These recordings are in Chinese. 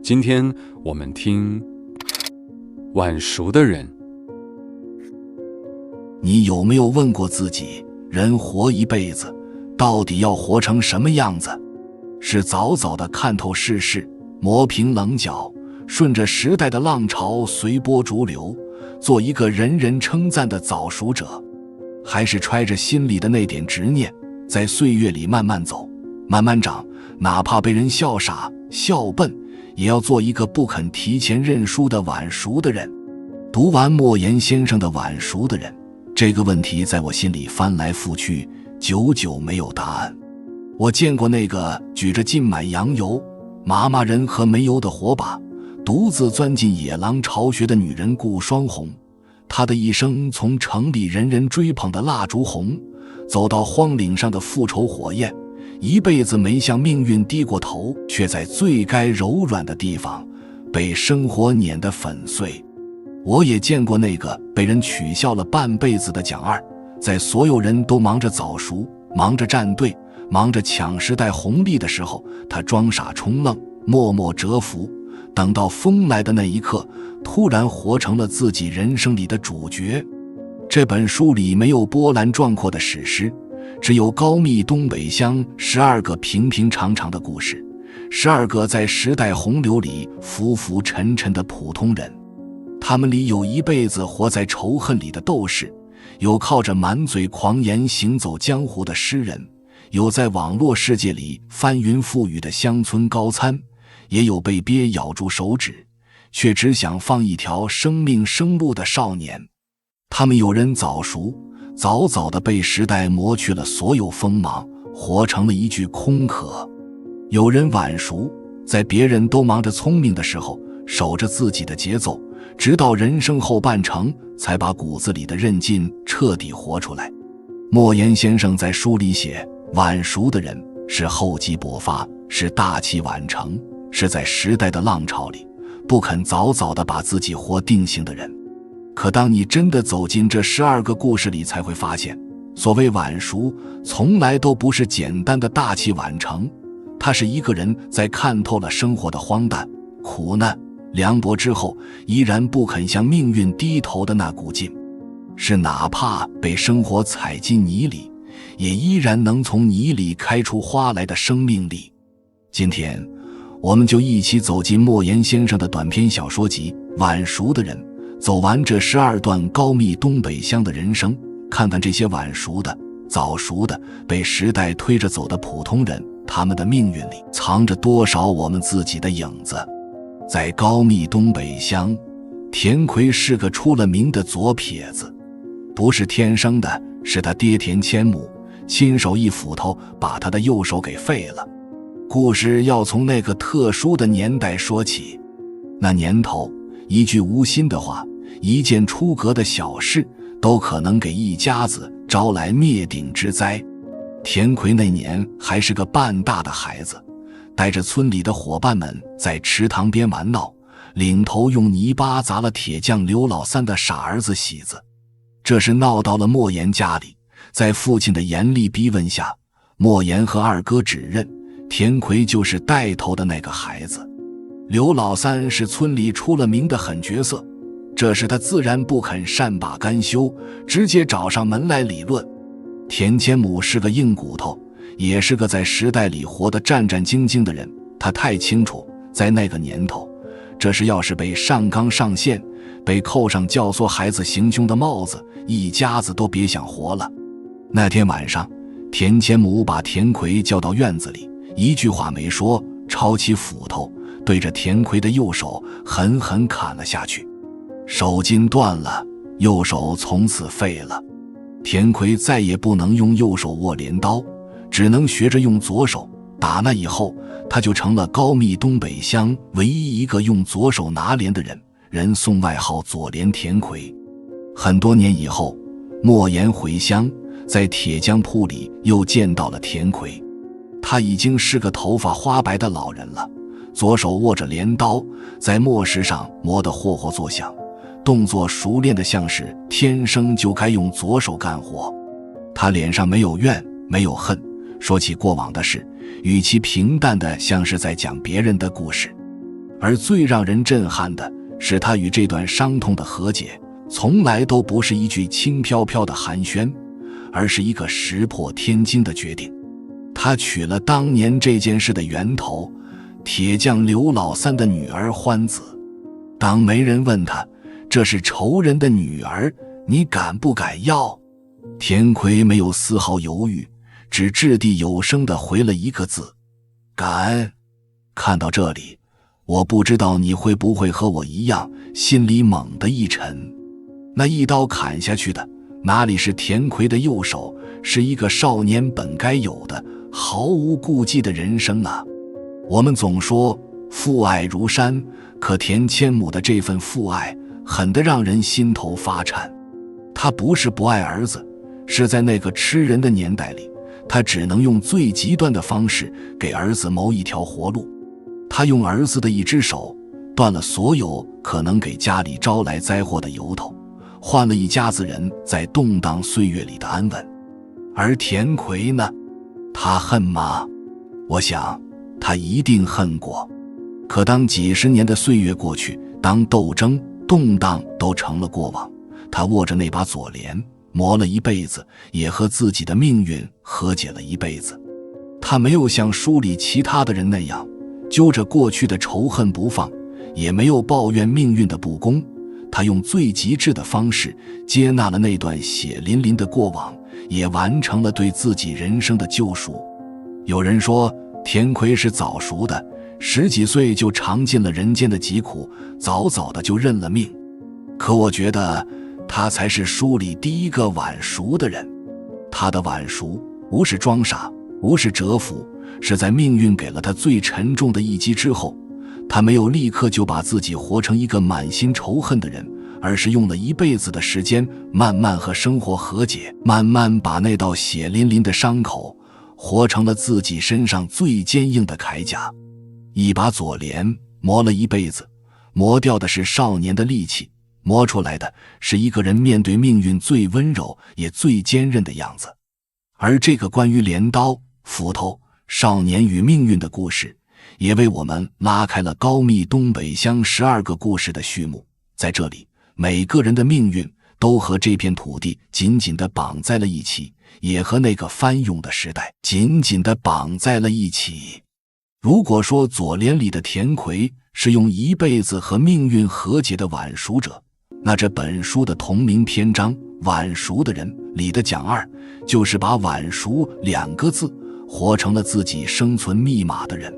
今天我们听晚熟的人。你有没有问过自己，人活一辈子，到底要活成什么样子？是早早地看透世事，磨平棱角，顺着时代的浪潮随波逐流，做一个人人称赞的早熟者，还是揣着心里的那点执念，在岁月里慢慢走，慢慢长，哪怕被人笑傻笑笨，也要做一个不肯提前认输的晚熟的人。读完莫言先生的《晚熟的人》，这个问题在我心里翻来覆去，久久没有答案。我见过那个举着浸满羊油、麻麻仁和煤油的火把，独自钻进野狼巢穴的女人顾双红。她的一生从城里人人追捧的蜡烛红，走到荒岭上的复仇火焰，一辈子没向命运低过头，却在最该柔软的地方被生活碾得粉碎。我也见过那个被人取笑了半辈子的蒋二，在所有人都忙着早熟，忙着站队，忙着抢时代红利的时候，他装傻充愣，默默蛰伏，等到风来的那一刻，突然活成了自己人生里的主角。这本书里没有波澜壮阔的史诗，只有高密东北乡12个平平常常的故事，12个在时代洪流里浮浮沉沉的普通人。他们里有一辈子活在仇恨里的斗士，有靠着满嘴狂言行走江湖的诗人，有在网络世界里翻云覆雨的乡村高参，也有被鳖咬住手指却只想放一条生命生路的少年。他们有人早熟，早早地被时代磨去了所有锋芒，活成了一具空壳；有人晚熟，在别人都忙着聪明的时候，守着自己的节奏，直到人生后半程才把骨子里的韧劲彻底活出来。莫言先生在书里写，晚熟的人是厚积薄发，是大器晚成，是在时代的浪潮里不肯早早地把自己活定型的人。可当你真的走进这12个故事里，才会发现，所谓晚熟从来都不是简单的大器晚成，他是一个人在看透了生活的荒诞、苦难、凉薄之后，依然不肯向命运低头的那股劲，是哪怕被生活踩进泥里，也依然能从泥里开出花来的生命力。今天我们就一起走进莫言先生的短篇小说集《晚熟的人》，走完这12段高密东北乡的人生，看看这些晚熟的、早熟的、被时代推着走的普通人，他们的命运里藏着多少我们自己的影子。在高密东北乡，田奎是个出了名的左撇子，不是天生的，是他爹田千亩亲手一斧头把他的右手给废了。故事要从那个特殊的年代说起。那年头，一句无心的话，一件出格的小事，都可能给一家子招来灭顶之灾。田奎那年还是个半大的孩子，带着村里的伙伴们在池塘边玩闹，领头用泥巴砸了铁匠刘老三的傻儿子喜子。这是闹到了莫言家里，在父亲的严厉逼问下，莫言和二哥指认田奎就是带头的那个孩子。刘老三是村里出了名的狠角色，这时他自然不肯善罢甘休，直接找上门来理论。田千亩是个硬骨头，也是个在时代里活得战战兢兢的人，他太清楚，在那个年头，这是要是被上纲上线，被扣上教唆孩子行凶的帽子，一家子都别想活了。那天晚上，田千亩把田奎叫到院子里，一句话没说，抄起斧头对着田奎的右手狠狠砍了下去，手筋断了，右手从此废了。田奎再也不能用右手握镰刀，只能学着用左手。打那以后，他就成了高密东北乡唯一一个用左手拿镰的人，人送外号左镰田奎。很多年以后，莫言回乡，在铁匠铺里又见到了田奎。他已经是个头发花白的老人了，左手握着镰刀，在磨石上磨得霍霍作响，动作熟练的像是天生就该用左手干活。他脸上没有怨，没有恨，说起过往的事，语气平淡的像是在讲别人的故事。而最让人震撼的是，他与这段伤痛的和解，从来都不是一句轻飘飘的寒暄，而是一个石破天惊的决定。他娶了当年这件事的源头，铁匠刘老三的女儿欢子。当媒人问他，这是仇人的女儿，你敢不敢要？田奎没有丝毫犹豫，只掷地有声地回了一个字：敢。看到这里，我不知道你会不会和我一样，心里猛地一沉。那一刀砍下去的，哪里是田奎的右手，是一个少年本该有的毫无顾忌的人生啊！我们总说父爱如山，可田千亩的这份父爱狠得让人心头发颤。他不是不爱儿子，是在那个吃人的年代里，他只能用最极端的方式给儿子谋一条活路。他用儿子的一只手断了所有可能给家里招来灾祸的由头，换了一家子人在动荡岁月里的安稳。而田奎呢？他恨吗？我想他一定恨过。可当几十年的岁月过去，当斗争动荡都成了过往，他握着那把左镰磨了一辈子，也和自己的命运和解了一辈子。他没有像书里其他的人那样揪着过去的仇恨不放，也没有抱怨命运的不公，他用最极致的方式接纳了那段血淋淋的过往，也完成了对自己人生的救赎。有人说田奎是早熟的，10几岁就尝尽了人间的疾苦，早早的就认了命。可我觉得他才是书里第一个晚熟的人。他的晚熟无是装傻，无是蛰伏，是在命运给了他最沉重的一击之后，他没有立刻就把自己活成一个满心仇恨的人，而是用了一辈子的时间，慢慢和生活和解，慢慢把那道血淋淋的伤口活成了自己身上最坚硬的铠甲。一把左镰磨了一辈子，磨掉的是少年的力气，磨出来的是一个人面对命运最温柔也最坚韧的样子。而这个关于镰刀、斧头、少年与命运的故事，也为我们拉开了高密东北乡12个故事的序幕。在这里，每个人的命运都和这片土地紧紧地绑在了一起，也和那个翻涌的时代紧紧地绑在了一起。如果说左联里的田奎是用一辈子和命运和解的晚熟者，那这本书的同名篇章《晚熟的人》里的蒋二，就是把晚熟2个字活成了自己生存密码的人。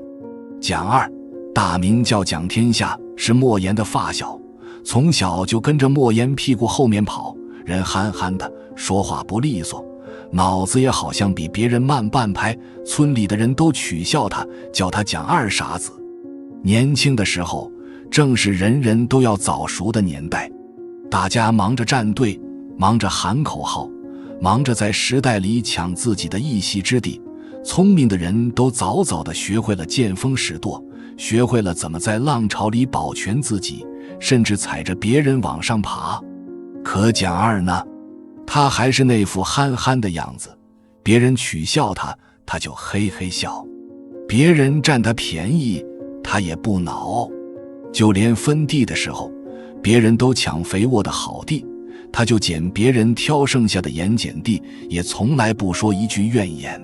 蒋二大名叫蒋天下，是莫言的发小，从小就跟着莫言屁股后面跑，人憨憨的，说话不利索，脑子也好像比别人慢半拍，村里的人都取笑他，叫他蒋二傻子。年轻的时候正是人人都要早熟的年代，大家忙着站队，忙着喊口号，忙着在时代里抢自己的一席之地。聪明的人都早早地学会了见风使舵，学会了怎么在浪潮里保全自己，甚至踩着别人往上爬。可蒋二呢？他还是那副憨憨的样子，别人取笑他，他就嘿嘿笑；别人占他便宜，他也不恼。就连分地的时候，别人都抢肥沃的好地，他就捡别人挑剩下的盐碱地，也从来不说一句怨言。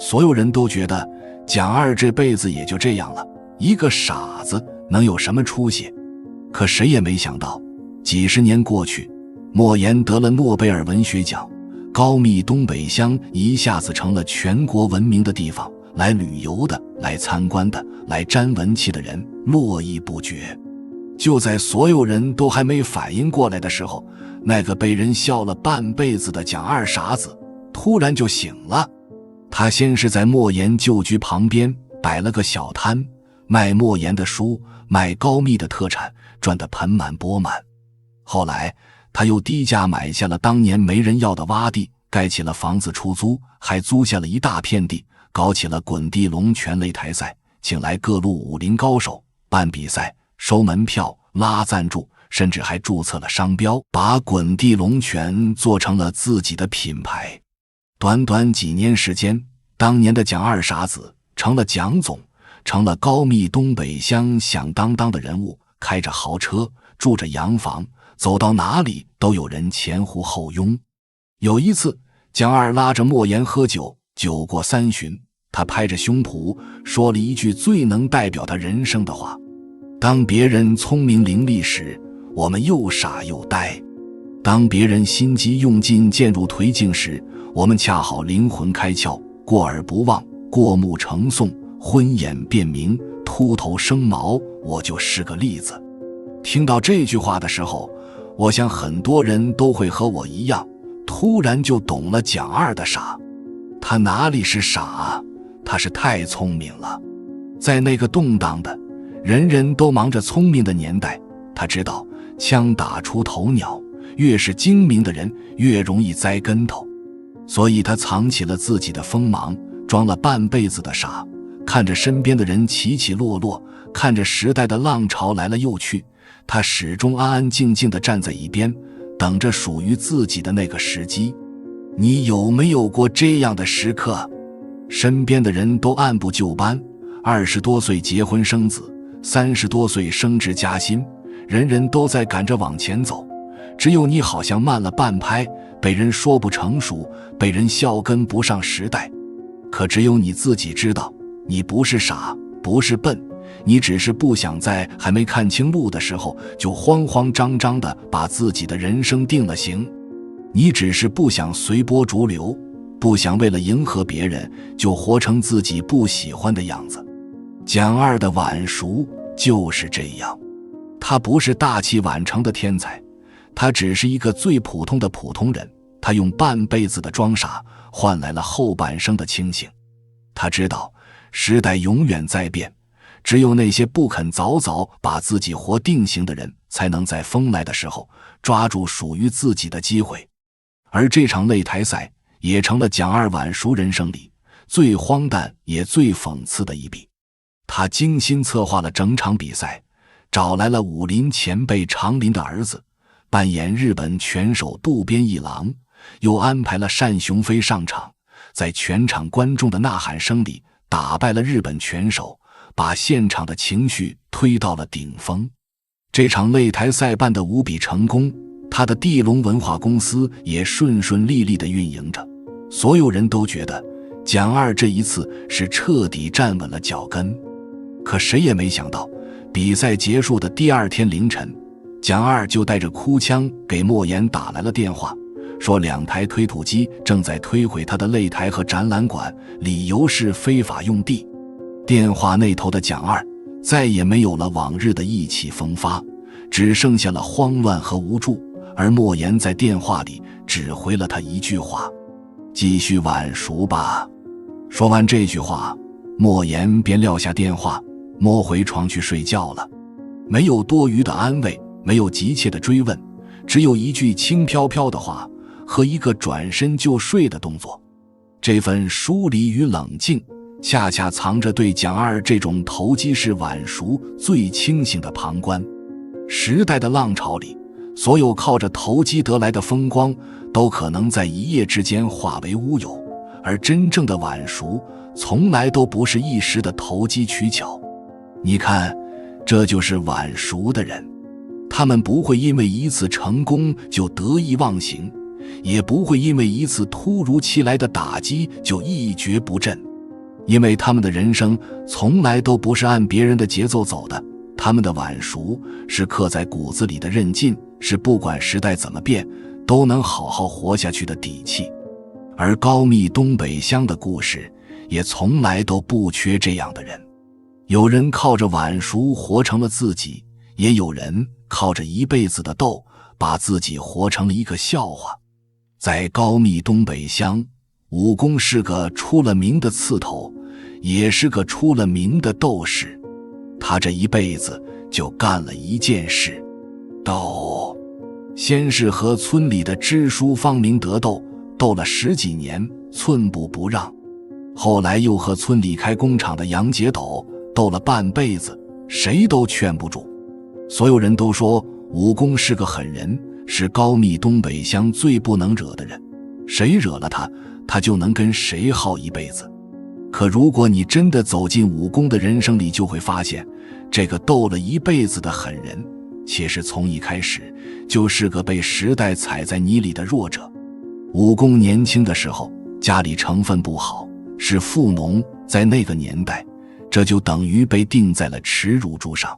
所有人都觉得蒋二这辈子也就这样了，一个傻子能有什么出息？可谁也没想到，几十年过去，莫言得了诺贝尔文学奖，高密东北乡一下子成了全国闻名的地方，来旅游的、来参观的、来沾文气的人络绎不绝。就在所有人都还没反应过来的时候，那个被人笑了半辈子的蒋二傻子突然就醒了。他先是在莫言旧居旁边摆了个小摊，卖莫言的书，卖高密的特产，赚得盆满钵满。后来他又低价买下了当年没人要的洼地，盖起了房子出租，还租下了一大片地，搞起了滚地龙拳擂台赛，请来各路武林高手，办比赛，收门票，拉赞助，甚至还注册了商标，把滚地龙拳做成了自己的品牌。短短几年时间，当年的蒋二傻子成了蒋总，成了高密东北乡响当当的人物，开着豪车，住着洋房，走到哪里都有人前呼后拥。有一次，蒋二拉着莫言喝酒，酒过三巡，他拍着胸脯说了一句最能代表他人生的话：当别人聪明伶俐时，我们又傻又呆；当别人心机用尽，渐入颓境时，我们恰好灵魂开窍，过耳不忘，过目成诵，昏眼辨明，秃头生毛。我就是个例子。听到这句话的时候，我想很多人都会和我一样，突然就懂了蒋二的傻。他哪里是傻啊，他是太聪明了。在那个动荡的人人都忙着聪明的年代，他知道枪打出头鸟，越是精明的人越容易栽跟头。所以他藏起了自己的锋芒，装了半辈子的傻，看着身边的人起起落落，看着时代的浪潮来了又去，他始终安安静静地站在一边，等着属于自己的那个时机。你有没有过这样的时刻？身边的人都按部就班，20多岁结婚生子，30多岁升职加薪，人人都在赶着往前走，只有你好像慢了半拍，被人说不成熟，被人笑跟不上时代。可只有你自己知道，你不是傻，不是笨，你只是不想在还没看清路的时候就慌慌张张地把自己的人生定了型。你只是不想随波逐流，不想为了迎合别人就活成自己不喜欢的样子。蒋二的晚熟就是这样，他不是大器晚成的天才，他只是一个最普通的普通人。他用半辈子的装傻换来了后半生的清醒。他知道时代永远在变，只有那些不肯早早把自己活定型的人，才能在风来的时候抓住属于自己的机会。而这场擂台赛也成了蒋二晚熟人生里最荒诞也最讽刺的一笔。他精心策划了整场比赛，找来了武林前辈长林的儿子扮演日本拳手渡边一郎，又安排了单雄飞上场，在全场观众的呐喊声里打败了日本拳手，把现场的情绪推到了顶峰。这场擂台赛办得无比成功，他的地龙文化公司也顺顺利利地运营着。所有人都觉得蒋二这一次是彻底站稳了脚跟。可谁也没想到，比赛结束的第二天凌晨，蒋二就带着哭腔给莫言打来了电话，说2台推土机正在推毁他的擂台和展览馆，理由是非法用地。电话那头的蒋二再也没有了往日的意气风发，只剩下了慌乱和无助。而莫言在电话里只回了他一句话：继续晚熟吧。说完这句话，莫言便撂下电话，摸回床去睡觉了。没有多余的安慰，没有急切的追问，只有一句轻飘飘的话和一个转身就睡的动作。这份疏离与冷静，恰恰藏着对蒋二这种投机式晚熟最清醒的旁观。时代的浪潮里，所有靠着投机得来的风光都可能在一夜之间化为乌有，而真正的晚熟从来都不是一时的投机取巧。你看，这就是晚熟的人，他们不会因为一次成功就得意忘形，也不会因为一次突如其来的打击就一蹶不振，因为他们的人生从来都不是按别人的节奏走的。他们的晚熟是刻在骨子里的韧劲，是不管时代怎么变都能好好活下去的底气。而高密东北乡的故事也从来都不缺这样的人。有人靠着晚熟活成了自己，也有人靠着一辈子的斗把自己活成了一个笑话。在高密东北乡，武功是个出了名的刺头，也是个出了名的斗士。他这一辈子就干了一件事，斗。先是和村里的支书方明德斗了10几年，寸步不让。后来又和村里开工厂的杨杰斗了半辈子，谁都劝不住。所有人都说武功是个狠人，是高密东北乡最不能惹的人，谁惹了他，他就能跟谁耗一辈子。可如果你真的走进武功的人生里，就会发现，这个斗了一辈子的狠人，其实从一开始就是个被时代踩在泥里的弱者。武功年轻的时候，家里成分不好，是富农，在那个年代，这就等于被钉在了耻辱柱上。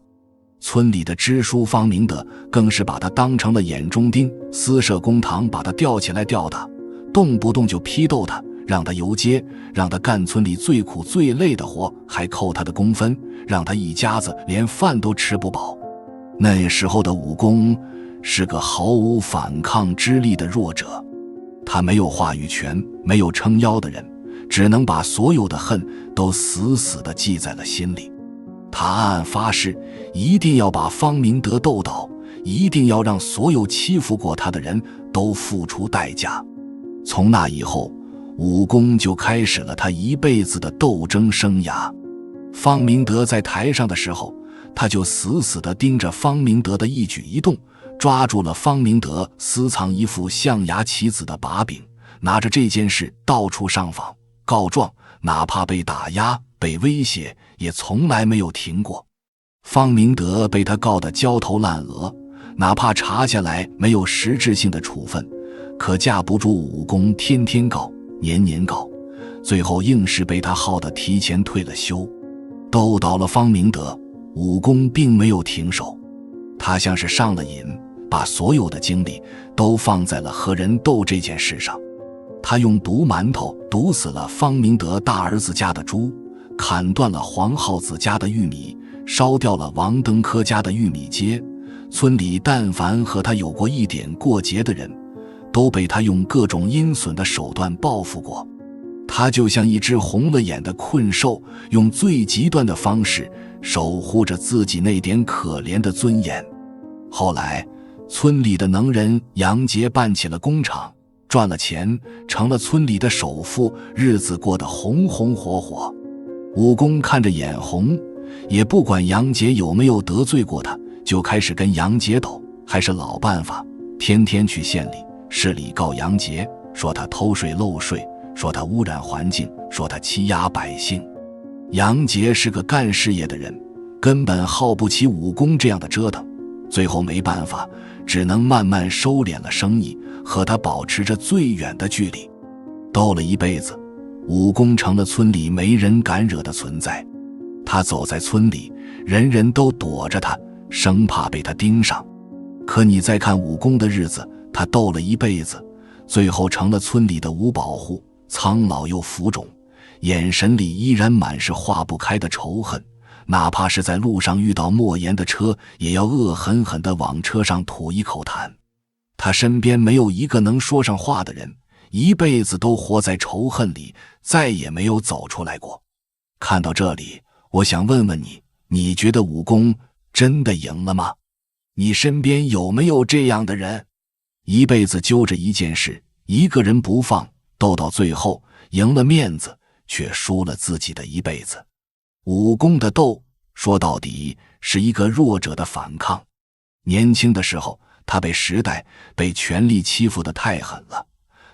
村里的支书方明德更是把他当成了眼中钉，私设公堂把他吊起来吊打，动不动就批斗他，让他游街，让他干村里最苦最累的活，还扣他的工分，让他一家子连饭都吃不饱。那时候的武功是个毫无反抗之力的弱者，他没有话语权，没有撑腰的人，只能把所有的恨都死死地记在了心里。他暗暗发誓，一定要把方明德斗倒，一定要让所有欺负过他的人都付出代价。从那以后，武功就开始了他一辈子的斗争生涯。方明德在台上的时候，他就死死地盯着方明德的一举一动，抓住了方明德私藏一副象牙棋子的把柄，拿着这件事到处上访告状，哪怕被打压被威胁也从来没有停过。方明德被他告得焦头烂额，哪怕查下来没有实质性的处分，可架不住武功天天告年年告，最后硬是被他耗得提前退了休。斗倒了方明德，武功并没有停手，他像是上了瘾，把所有的精力都放在了和人斗这件事上。他用毒馒头毒死了方明德大儿子家的猪，砍断了黄浩子家的玉米，烧掉了王登科家的玉米秸。村里但凡和他有过一点过节的人，都被他用各种阴损的手段报复过。他就像一只红了眼的困兽，用最极端的方式守护着自己那点可怜的尊严。后来村里的能人杨杰办起了工厂，赚了钱，成了村里的首富，日子过得红红火火。武功看着眼红，也不管杨杰有没有得罪过他，就开始跟杨杰斗，还是老办法，天天去县里市里告杨杰，说他偷税漏税，说他污染环境，说他欺压百姓。杨杰是个干事业的人，根本耗不起武功这样的折腾，最后没办法，只能慢慢收敛了生意，和他保持着最远的距离。斗了一辈子，武功成了村里没人敢惹的存在。他走在村里，人人都躲着他，生怕被他盯上。可你再看武功的日子，他斗了一辈子，最后成了村里的五保户，苍老又浮肿，眼神里依然满是化不开的仇恨，哪怕是在路上遇到莫言的车，也要恶狠狠地往车上吐一口痰。他身边没有一个能说上话的人，一辈子都活在仇恨里，再也没有走出来过。看到这里，我想问问你，你觉得武功真的赢了吗？你身边有没有这样的人？一辈子揪着一件事，一个人不放，斗到最后，赢了面子，却输了自己的一辈子。武功的斗，说到底是一个弱者的反抗。年轻的时候，他被时代被权力欺负得太狠了，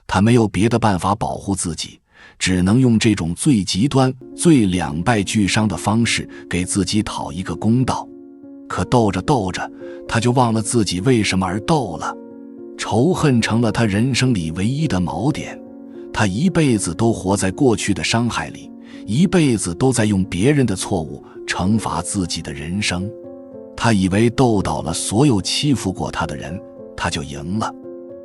他没有别的办法保护自己，只能用这种最极端最两败俱伤的方式给自己讨一个公道。可斗着斗着，他就忘了自己为什么而斗了。仇恨成了他人生里唯一的锚点，他一辈子都活在过去的伤害里，一辈子都在用别人的错误惩罚自己的人生。他以为斗倒了所有欺负过他的人，他就赢了。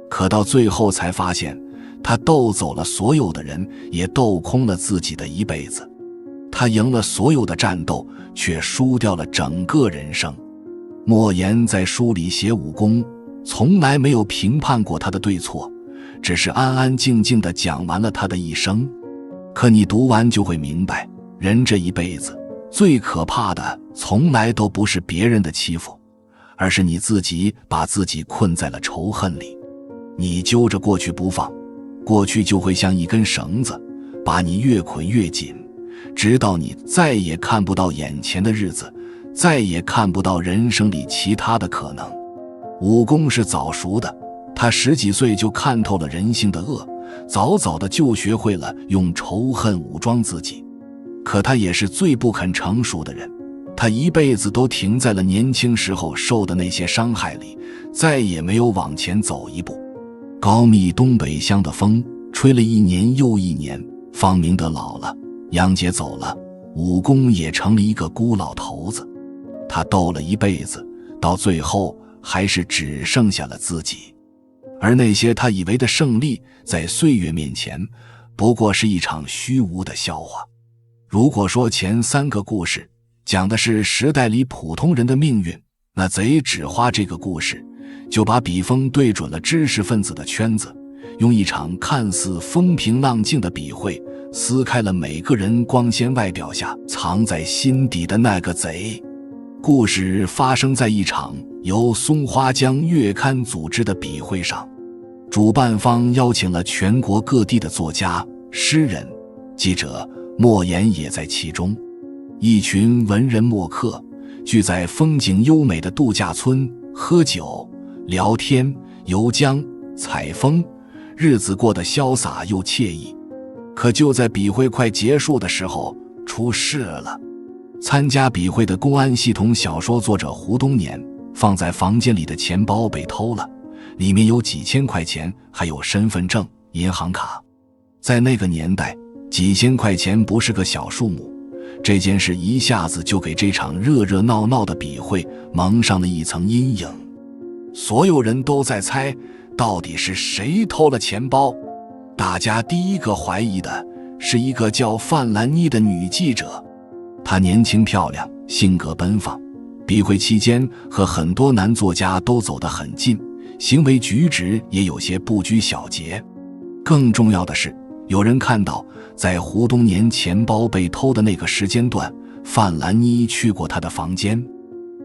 可到最后才发现，他斗走了所有的人，也斗空了自己的一辈子。他赢了所有的战斗，却输掉了整个人生。莫言在书里写武功，从来没有评判过他的对错，只是安安静静地讲完了他的一生。可你读完就会明白，人这一辈子最可怕的从来都不是别人的欺负，而是你自己把自己困在了仇恨里。你揪着过去不放，过去就会像一根绳子，把你越捆越紧，直到你再也看不到眼前的日子，再也看不到人生里其他的可能。武功是早熟的，他10几岁就看透了人性的恶，早早的就学会了用仇恨武装自己。可他也是最不肯成熟的人，他一辈子都停在了年轻时候受的那些伤害里，再也没有往前走一步。高密东北乡的风吹了一年又一年，方明德老了，杨杰走了，武功也成了一个孤老头子。他斗了一辈子，到最后还是只剩下了自己。而那些他以为的胜利，在岁月面前不过是一场虚无的笑话。如果说前3个故事讲的是时代里普通人的命运，那贼纸花这个故事就把笔锋对准了知识分子的圈子，用一场看似风平浪静的笔会撕开了每个人光鲜外表下藏在心底的那个贼。故事发生在一场由松花江月刊组织的笔会上，主办方邀请了全国各地的作家、诗人、记者，莫言也在其中。一群文人墨客聚在风景优美的度假村，喝酒、聊天、游江、采风，日子过得潇洒又惬意。可就在笔会快结束的时候，出事了。参加笔会的公安系统小说作者胡冬年放在房间里的钱包被偷了，里面有几千块钱，还有身份证、银行卡。在那个年代，几千块钱不是个小数目，这件事一下子就给这场热热闹闹的笔会蒙上了一层阴影。所有人都在猜，到底是谁偷了钱包。大家第一个怀疑的是一个叫范兰妮的女记者。她年轻漂亮，性格奔放，笔会期间和很多男作家都走得很近，行为举止也有些不拘小节。更重要的是，有人看到在胡冬年钱包被偷的那个时间段，范兰妮去过他的房间。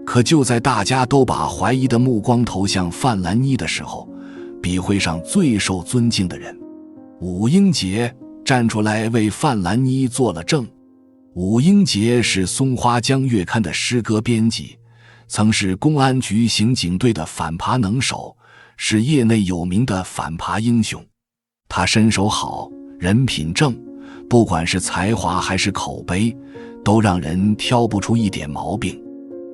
可就在大家都把怀疑的目光投向范兰妮的时候，笔会上最受尊敬的人武英杰站出来为范兰妮做了证。武英杰是松花江月刊的诗歌编辑，曾是公安局刑警队的反扒能手，是业内有名的反扒英雄。他身手好，人品正，不管是才华还是口碑，都让人挑不出一点毛病。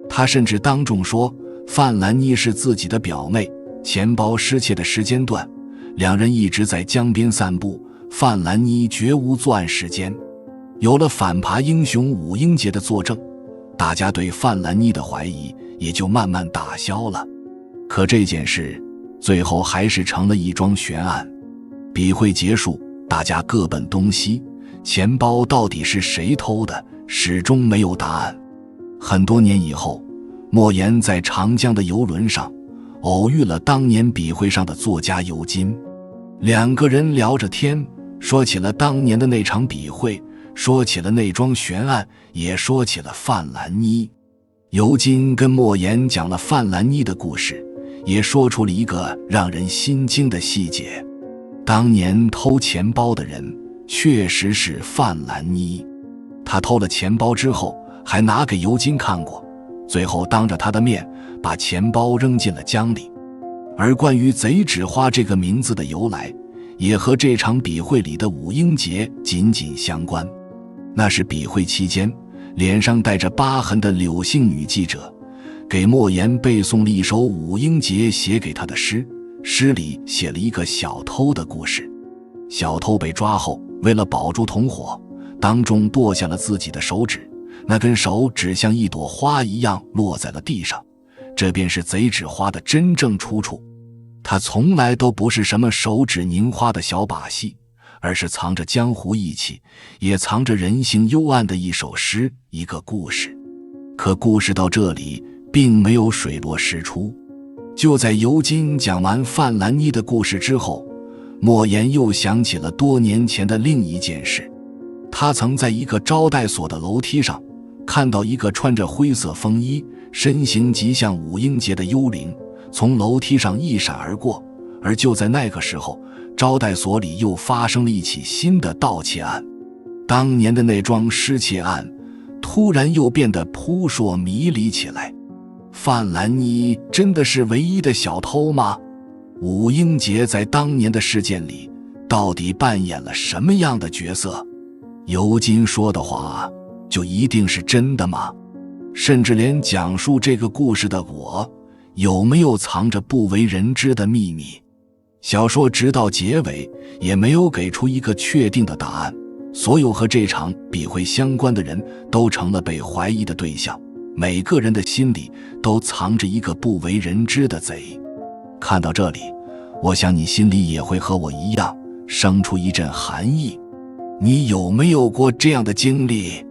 他甚至当众说，范兰妮是自己的表妹，钱包失窃的时间段，两人一直在江边散步，范兰妮绝无作案时间。有了反扒英雄武英杰的作证，大家对范兰妮的怀疑也就慢慢打消了。可这件事最后还是成了一桩悬案。笔会结束，大家各奔东西，钱包到底是谁偷的，始终没有答案。很多年以后，莫言在长江的游轮上偶遇了当年笔会上的作家尤金，两个人聊着天，说起了当年的那场笔会，说起了那桩悬案，也说起了范兰妮。尤金跟莫言讲了范兰妮的故事，也说出了一个让人心惊的细节。当年偷钱包的人确实是范兰妮，他偷了钱包之后还拿给尤金看过，最后当着他的面把钱包扔进了江里。而关于贼纸花这个名字的由来，也和这场笔会里的武英杰紧紧相关。那是笔会期间，脸上带着疤痕的柳姓女记者给莫言背诵了一首武英杰写给她的诗，诗里写了一个小偷的故事。小偷被抓后，为了保住同伙，当众剁下了自己的手指，那根手指像一朵花一样落在了地上，这便是贼纸花的真正出处。它从来都不是什么手指凝花的小把戏，而是藏着江湖义气，也藏着人性幽暗的一首诗，一个故事。可故事到这里并没有水落石出。就在尤金讲完范兰妮的故事之后，莫言又想起了多年前的另一件事。他曾在一个招待所的楼梯上看到一个穿着灰色风衣，身形极像武英杰的幽灵从楼梯上一闪而过。而就在那个时候，招待所里又发生了一起新的盗窃案。当年的那桩失窃案突然又变得扑朔迷离起来。范兰妮真的是唯一的小偷吗？武英杰在当年的事件里到底扮演了什么样的角色？尤金说的话就一定是真的吗？甚至连讲述这个故事的我，有没有藏着不为人知的秘密？小说直到结尾也没有给出一个确定的答案。所有和这场笔会相关的人都成了被怀疑的对象，每个人的心里都藏着一个不为人知的贼。看到这里，我想你心里也会和我一样生出一阵寒意。你有没有过这样的经历？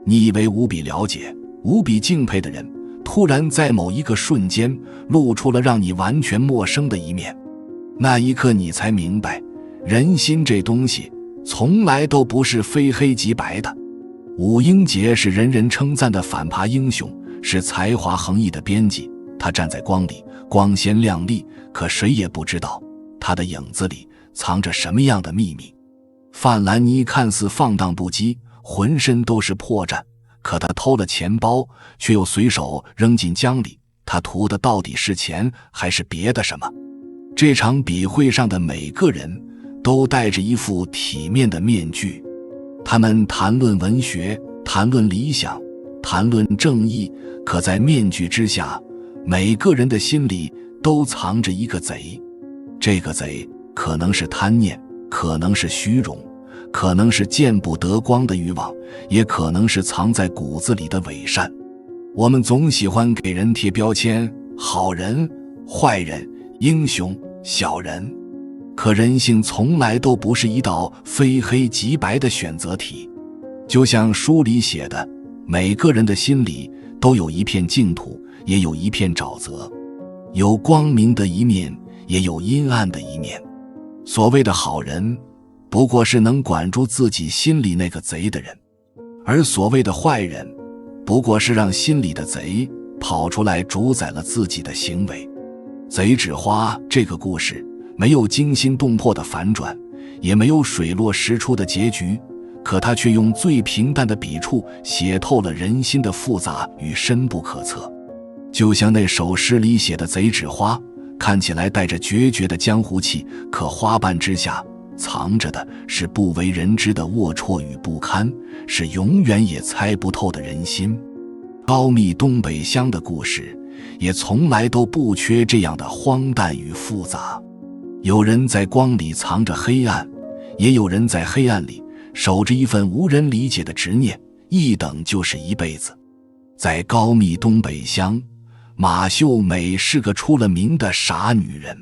你以为无比了解、无比敬佩的人，突然在某一个瞬间露出了让你完全陌生的一面。那一刻你才明白，人心这东西从来都不是非黑即白的。武英杰是人人称赞的反扒英雄，是才华横溢的编辑，他站在光里光鲜亮丽，可谁也不知道他的影子里藏着什么样的秘密。范兰妮看似放荡不羁，浑身都是破绽，可他偷了钱包却又随手扔进江里，他图的到底是钱还是别的什么？这场笔会上的每个人都戴着一副体面的面具，他们谈论文学，谈论理想，谈论正义，可在面具之下，每个人的心里都藏着一个贼。这个贼可能是贪念，可能是虚荣，可能是见不得光的欲望，也可能是藏在骨子里的伪善。我们总喜欢给人贴标签，好人、坏人、英雄、小人，可人性从来都不是一道非黑即白的选择题。就像书里写的，每个人的心里都有一片净土，也有一片沼泽，有光明的一面，也有阴暗的一面。所谓的好人，不过是能管住自己心里那个贼的人，而所谓的坏人，不过是让心里的贼跑出来主宰了自己的行为。贼纸花这个故事没有惊心动魄的反转，也没有水落石出的结局，可他却用最平淡的笔触写透了人心的复杂与深不可测。就像那首诗里写的贼纸花，看起来带着决绝的江湖气，可花瓣之下藏着的是不为人知的龌龊与不堪，是永远也猜不透的人心。高密东北乡的故事也从来都不缺这样的荒诞与复杂。有人在光里藏着黑暗，也有人在黑暗里守着一份无人理解的执念，一等就是一辈子。在高密东北乡，马秀美是个出了名的傻女人。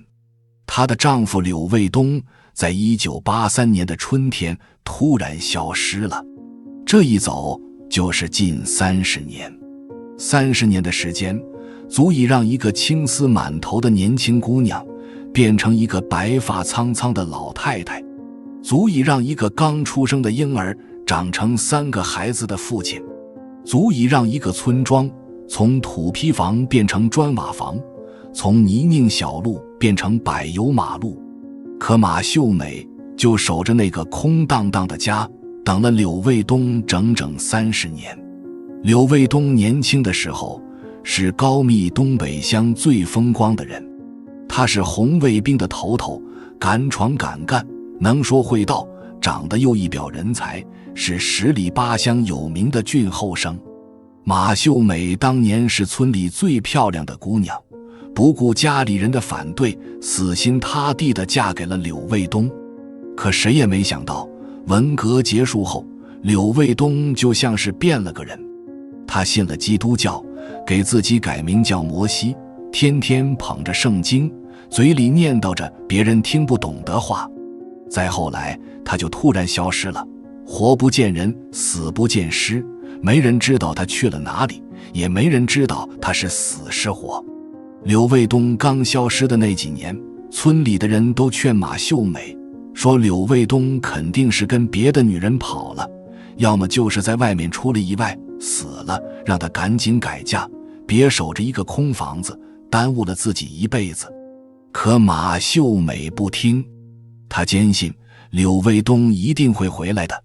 她的丈夫柳卫东在1983年的春天突然消失了，这一走就是近30年。30年的时间，足以让一个青丝满头的年轻姑娘变成一个白发苍苍的老太太，足以让一个刚出生的婴儿长成3个孩子的父亲，足以让一个村庄从土坯房变成砖瓦房，从泥泞小路变成柏油马路。可马秀美就守着那个空荡荡的家，等了柳卫东整整30年。柳卫东年轻的时候是高密东北乡最风光的人，他是红卫兵的头头，敢闯敢干，能说会道，长得又一表人才，是10里8乡有名的俊后生。马秀美当年是村里最漂亮的姑娘，不顾家里人的反对，死心塌地地嫁给了柳卫东。可谁也没想到，文革结束后，柳卫东就像是变了个人。他信了基督教，给自己改名叫摩西，天天捧着圣经，嘴里念叨着别人听不懂的话。再后来，他就突然消失了，活不见人，死不见尸，没人知道他去了哪里，也没人知道他是死是活。柳卫东刚消失的那几年，村里的人都劝马秀美，说柳卫东肯定是跟别的女人跑了，要么就是在外面出了意外死了，让他赶紧改嫁，别守着一个空房子，耽误了自己一辈子。可马秀美不听，她坚信柳卫东一定会回来的。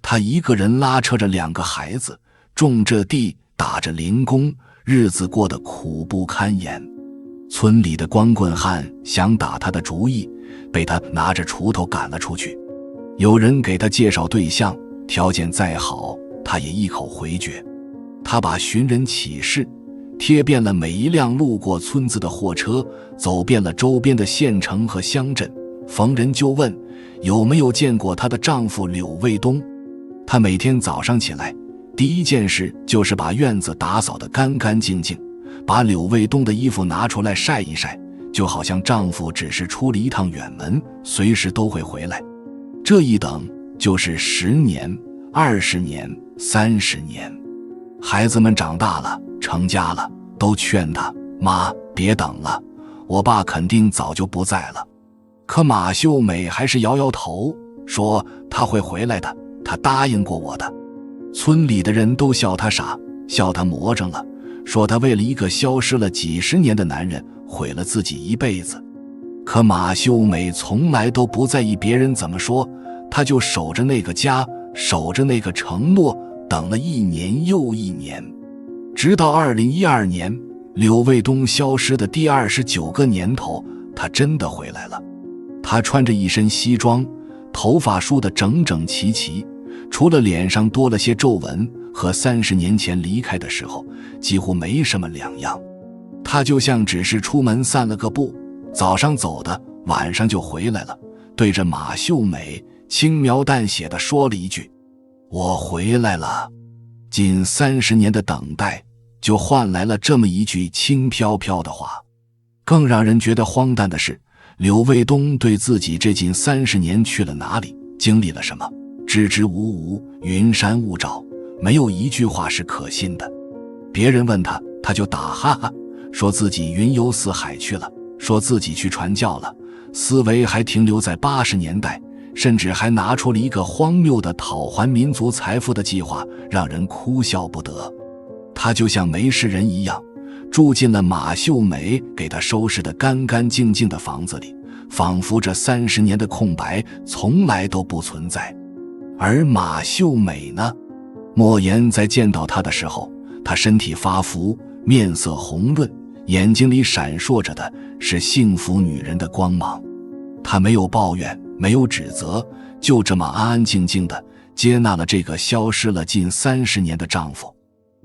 她一个人拉扯着2个孩子，种着地，打着零工，日子过得苦不堪言。村里的光棍汉想打她的主意，被她拿着锄头赶了出去。有人给她介绍对象，条件再好，他也一口回绝。他把寻人启事贴遍了每一辆路过村子的货车，走遍了周边的县城和乡镇，逢人就问有没有见过她的丈夫柳卫东。她每天早上起来，第一件事就是把院子打扫得干干净净，把柳卫东的衣服拿出来晒一晒，就好像丈夫只是出了一趟远门，随时都会回来。这一等就是10年、20年、30年。孩子们长大了，成家了，都劝他：妈，别等了，我爸肯定早就不在了。可马秀美还是摇摇头，说他会回来的，他答应过我的。村里的人都笑他傻，笑他魔怔了，说他为了一个消失了几十年的男人，毁了自己一辈子。可马秀美从来都不在意别人怎么说，她就守着那个家，守着那个承诺，等了1年又1年。直到2012年，柳卫东消失的第29个年头，他真的回来了。他穿着一身西装，头发梳得整整齐齐，除了脸上多了些皱纹，和30年前离开的时候几乎没什么两样。他就像只是出门散了个步，早上走的，晚上就回来了，对着马秀美轻描淡写地说了一句：我回来了。近30年的等待，就换来了这么一句轻飘飘的话。更让人觉得荒诞的是，柳卫东对自己这近30年去了哪里，经历了什么，支支吾吾，云山雾罩，没有一句话是可信的。别人问他，他就打哈哈，说自己云游四海去了，说自己去传教了，思维还停留在80年代，甚至还拿出了一个荒谬的讨还民族财富的计划，让人哭笑不得。他就像没事人一样，住进了马秀美给他收拾得干干净净的房子里，仿佛这30年的空白从来都不存在。而马秀美呢？莫言在见到她的时候，她身体发福，面色红润，眼睛里闪烁着的是幸福女人的光芒。她没有抱怨，没有指责，就这么安安静静地接纳了这个消失了近30年的丈夫。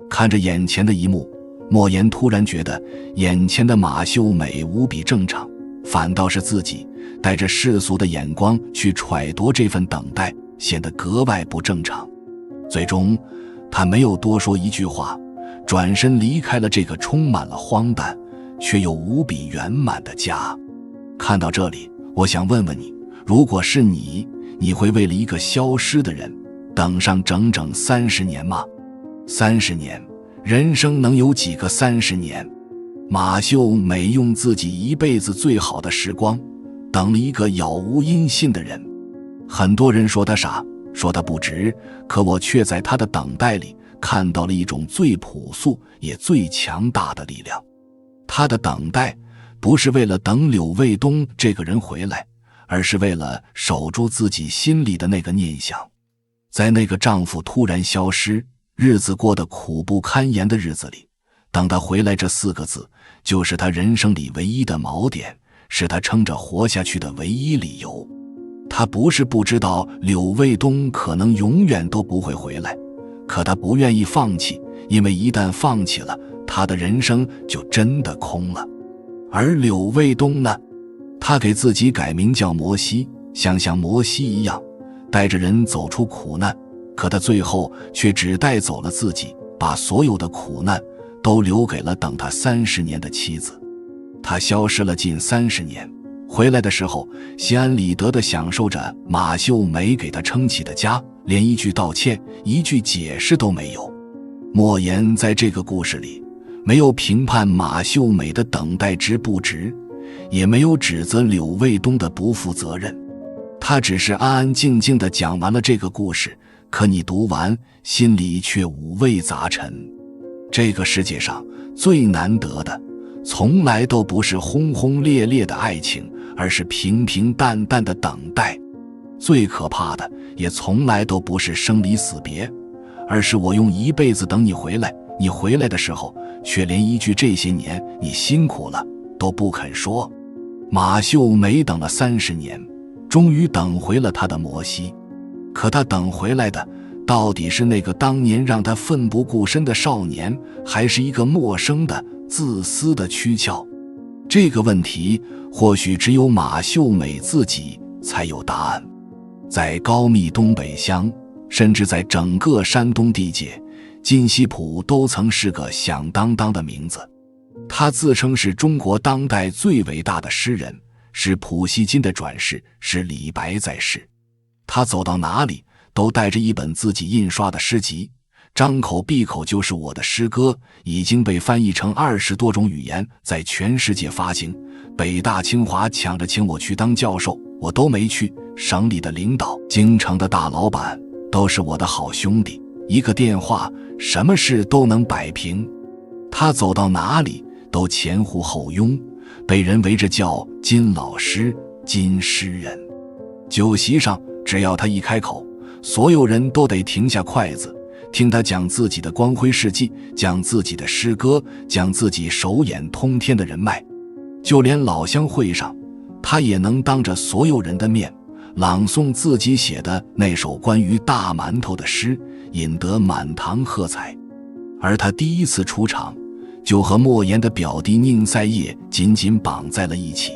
看着眼前的一幕，莫言突然觉得眼前的马秀美无比正常，反倒是自己带着世俗的眼光去揣度这份等待，显得格外不正常。最终他没有多说一句话，转身离开了这个充满了荒诞却又无比圆满的家。看到这里，我想问问你，如果是你，你会为了一个消失的人等上整整30年吗？30年，人生能有几个30年？马秀美用自己一辈子最好的时光，等了一个杳无音信的人。很多人说他傻，说他不值，可我却在他的等待里看到了一种最朴素也最强大的力量。他的等待不是为了等柳卫东这个人回来，而是为了守住自己心里的那个念想。在那个丈夫突然消失，日子过得苦不堪言的日子里，等他回来这4个字，就是他人生里唯一的锚点，是他撑着活下去的唯一理由。他不是不知道柳卫东可能永远都不会回来，可他不愿意放弃，因为一旦放弃了，他的人生就真的空了。而柳卫东呢？他给自己改名叫摩西，想像摩西一样带着人走出苦难，可他最后却只带走了自己，把所有的苦难都留给了等他30年的妻子。他消失了近30年，回来的时候心安理得地享受着马秀美给他撑起的家，连一句道歉，一句解释都没有。莫言在这个故事里没有评判马秀美的等待值不值，也没有指责柳卫东的不负责任，他只是安安静静地讲完了这个故事，可你读完心里却五味杂陈。这个世界上最难得的从来都不是轰轰烈烈的爱情，而是平平淡淡的等待。最可怕的也从来都不是生离死别，而是我用一辈子等你回来，你回来的时候却连一句这些年你辛苦了都不肯说。马秀美等了30年，终于等回了她的摩西，可她等回来的到底是那个当年让他奋不顾身的少年，还是一个陌生的自私的躯壳？这个问题或许只有马秀美自己才有答案。在高密东北乡，甚至在整个山东地界，金希普都曾是个响当当的名字。他自称是中国当代最伟大的诗人，是普希金的转世，是李白在世。他走到哪里都带着一本自己印刷的诗集，张口闭口就是我的诗歌，已经被翻译成20多种语言，在全世界发行。北大清华抢着请我去当教授，我都没去。省里的领导，京城的大老板，都是我的好兄弟，一个电话什么事都能摆平。他走到哪里都前呼后拥，被人围着叫金老师、金诗人。酒席上只要他一开口，所有人都得停下筷子，听他讲自己的光辉事迹，讲自己的诗歌，讲自己手眼通天的人脉。就连老乡会上，他也能当着所有人的面朗诵自己写的那首关于大馒头的诗，引得满堂喝彩。而他第一次出场，就和莫言的表弟宁赛业紧紧绑在了一起。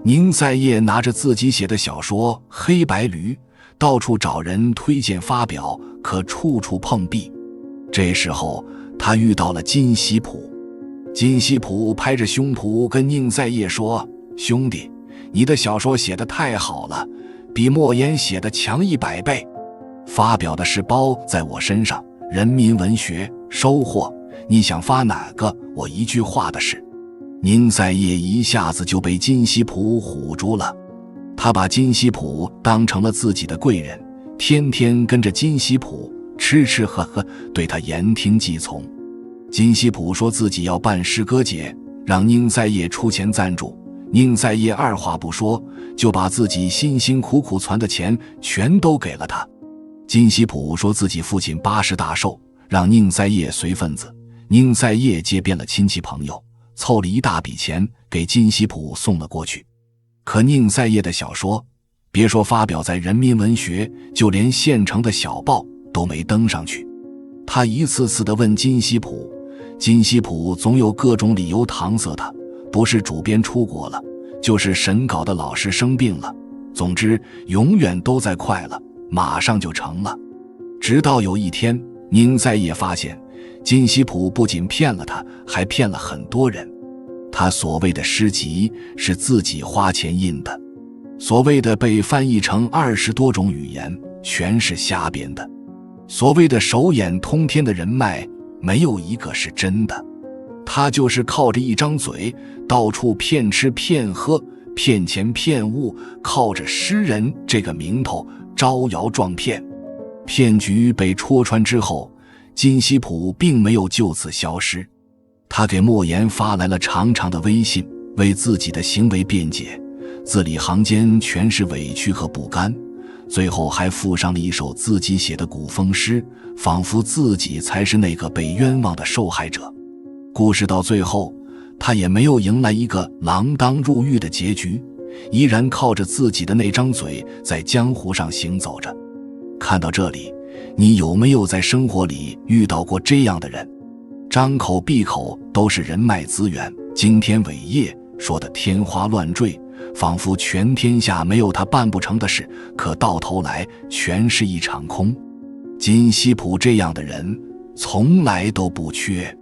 宁赛业拿着自己写的小说《黑白驴》，到处找人推荐发表，可处处碰壁。这时候他遇到了金希普。金希普拍着胸脯跟宁赛业说：兄弟，你的小说写得太好了，比莫言写的强100倍。发表的是包在我身上，人民文学收获，你想发哪个，我一句话的事。宁赛业一下子就被金希普唬住了，他把金希普当成了自己的贵人，天天跟着金希普吃吃喝喝，对他言听计从。金希普说自己要办诗歌节，让宁赛业出钱赞助，宁赛业二话不说，就把自己辛辛苦苦攒的钱全都给了他。金希普说自己父亲80大寿，让宁赛业随份子，宁赛业接遍了亲戚朋友，凑了一大笔钱给金希普送了过去。可宁赛业的小说，别说发表在人民文学，就连县城的小报都没登上去。他一次次地问金希普，金希普总有各种理由搪塞他，不是主编出国了，就是审稿的老师生病了，总之永远都在快了，马上就成了。直到有一天，宁赛业发现金希普不仅骗了他，还骗了很多人。他所谓的诗集是自己花钱印的，所谓的被翻译成20多种语言，全是瞎编的。所谓的手眼通天的人脉，没有一个是真的。他就是靠着一张嘴，到处骗吃骗喝，骗钱骗物，靠着诗人这个名头招摇撞骗。骗局被戳穿之后，金希普并没有就此消失，他给莫言发来了长长的微信，为自己的行为辩解，字里行间全是委屈和不甘，最后还附上了一首自己写的古风诗，仿佛自己才是那个被冤枉的受害者。故事到最后，他也没有迎来一个锒铛入狱的结局，依然靠着自己的那张嘴在江湖上行走着。看到这里，你有没有在生活里遇到过这样的人？张口闭口都是人脉资源，惊天伟业，说得天花乱坠，仿佛全天下没有他办不成的事，可到头来全是一场空。金希普这样的人从来都不缺，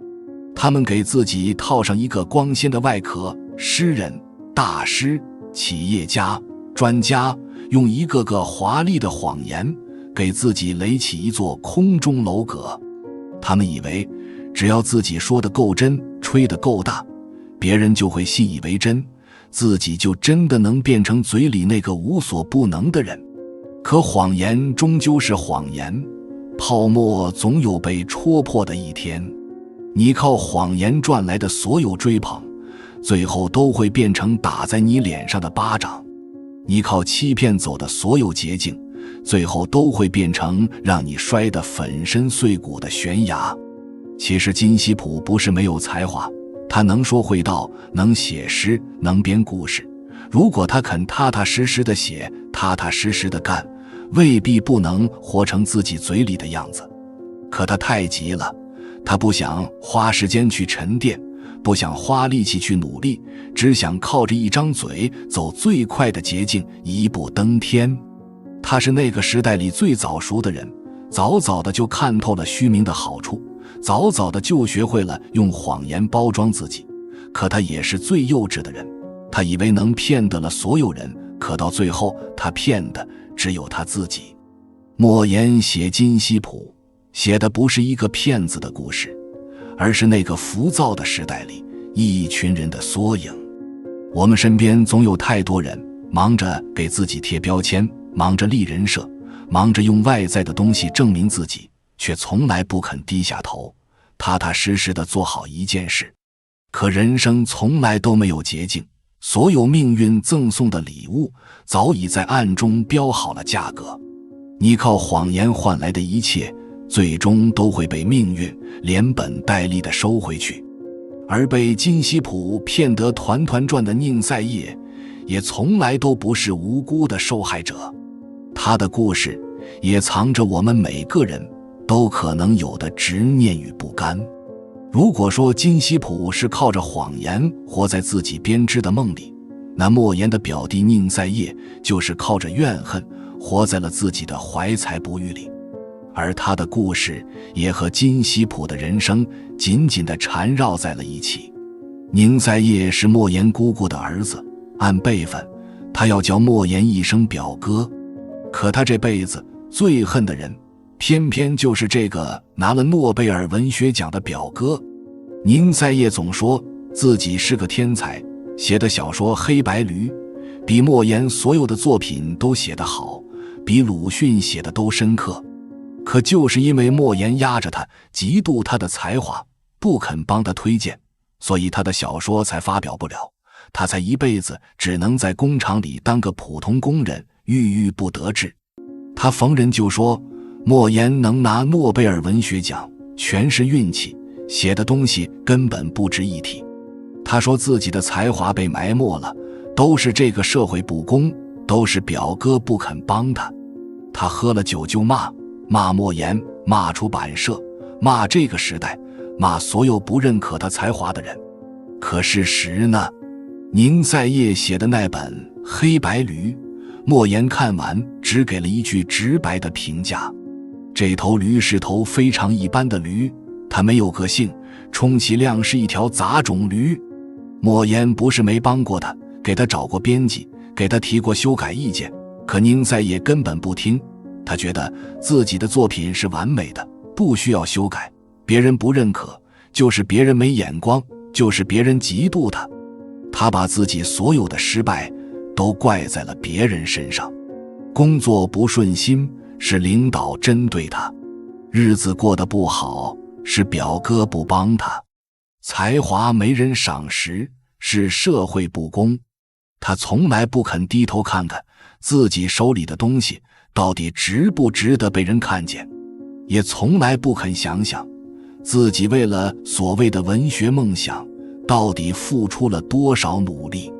他们给自己套上一个光鲜的外壳，诗人、大师、企业家、专家，用一个个华丽的谎言给自己垒起一座空中楼阁。他们以为只要自己说得够真，吹得够大，别人就会信以为真，自己就真的能变成嘴里那个无所不能的人。可谎言终究是谎言，泡沫总有被戳破的一天。你靠谎言赚来的所有追捧，最后都会变成打在你脸上的巴掌。你靠欺骗走的所有捷径，最后都会变成让你摔得粉身碎骨的悬崖。其实金希普不是没有才华，他能说会道，能写诗，能编故事。如果他肯踏踏实实的写，踏踏实实的干，未必不能活成自己嘴里的样子。可他太急了，他不想花时间去沉淀，不想花力气去努力，只想靠着一张嘴走最快的捷径，一步登天。他是那个时代里最早熟的人，早早的就看透了虚名的好处，早早的就学会了用谎言包装自己。可他也是最幼稚的人，他以为能骗得了所有人，可到最后他骗的只有他自己。莫言写金西谱，写的不是一个骗子的故事，而是那个浮躁的时代里一群人的缩影。我们身边总有太多人忙着给自己贴标签，忙着立人设，忙着用外在的东西证明自己，却从来不肯低下头，踏踏实实地做好一件事。可人生从来都没有捷径，所有命运赠送的礼物早已在暗中标好了价格。你靠谎言换来的一切，最终都会被命运连本带利地收回去。而被金西普骗得团团转的宁赛叶，也从来都不是无辜的受害者。他的故事也藏着我们每个人都可能有的执念与不甘。如果说金西普是靠着谎言活在自己编织的梦里，那莫言的表弟宁赛叶就是靠着怨恨活在了自己的怀才不遇里。而他的故事也和金西普的人生紧紧地缠绕在了一起。宁赛叶是莫言姑姑的儿子，按辈分他要叫莫言一声表哥。可他这辈子最恨的人，偏偏就是这个拿了诺贝尔文学奖的表哥。宁赛叶总说自己是个天才，写的小说《黑白驴》比莫言所有的作品都写得好，比鲁迅写的都深刻。可就是因为莫言压着他，嫉妒他的才华，不肯帮他推荐，所以他的小说才发表不了，他才一辈子只能在工厂里当个普通工人，郁郁不得志。他逢人就说莫言能拿诺贝尔文学奖全是运气，写的东西根本不值一提。他说自己的才华被埋没了，都是这个社会不公，都是表哥不肯帮他。他喝了酒就骂莫言，骂出版社，骂这个时代，骂所有不认可他才华的人。可事实呢？宁赛叶写的那本《黑白驴》，莫言看完只给了一句直白的评价：这头驴是头非常一般的驴，它没有个性，充其量是一条杂种驴。莫言不是没帮过他，给他找过编辑，给他提过修改意见，可宁赛叶根本不听。他觉得自己的作品是完美的，不需要修改，别人不认可，就是别人没眼光，就是别人嫉妒他。他把自己所有的失败都怪在了别人身上。工作不顺心是领导针对他，日子过得不好是表哥不帮他，才华没人赏识是社会不公。他从来不肯低头看看自己手里的东西到底值不值得被人看见，也从来不肯想想自己为了所谓的文学梦想到底付出了多少努力。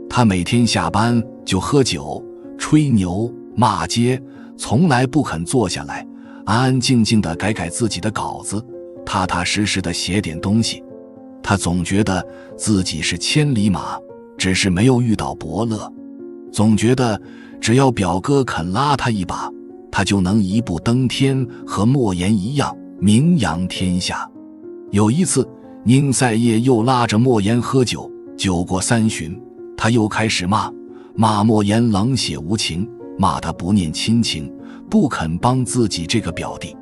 他每天下班就喝酒、吹牛、骂街，从来不肯坐下来安安静静地改改自己的稿子，踏踏实实地写点东西。他总觉得自己是千里马，只是没有遇到伯乐，总觉得只要表哥肯拉他一把，他就能一步登天，和莫言一样名扬天下。有一次宁赛叶又拉着莫言喝酒，酒过三巡，他又开始骂莫言冷血无情，骂他不念亲情，不肯帮自己这个表弟。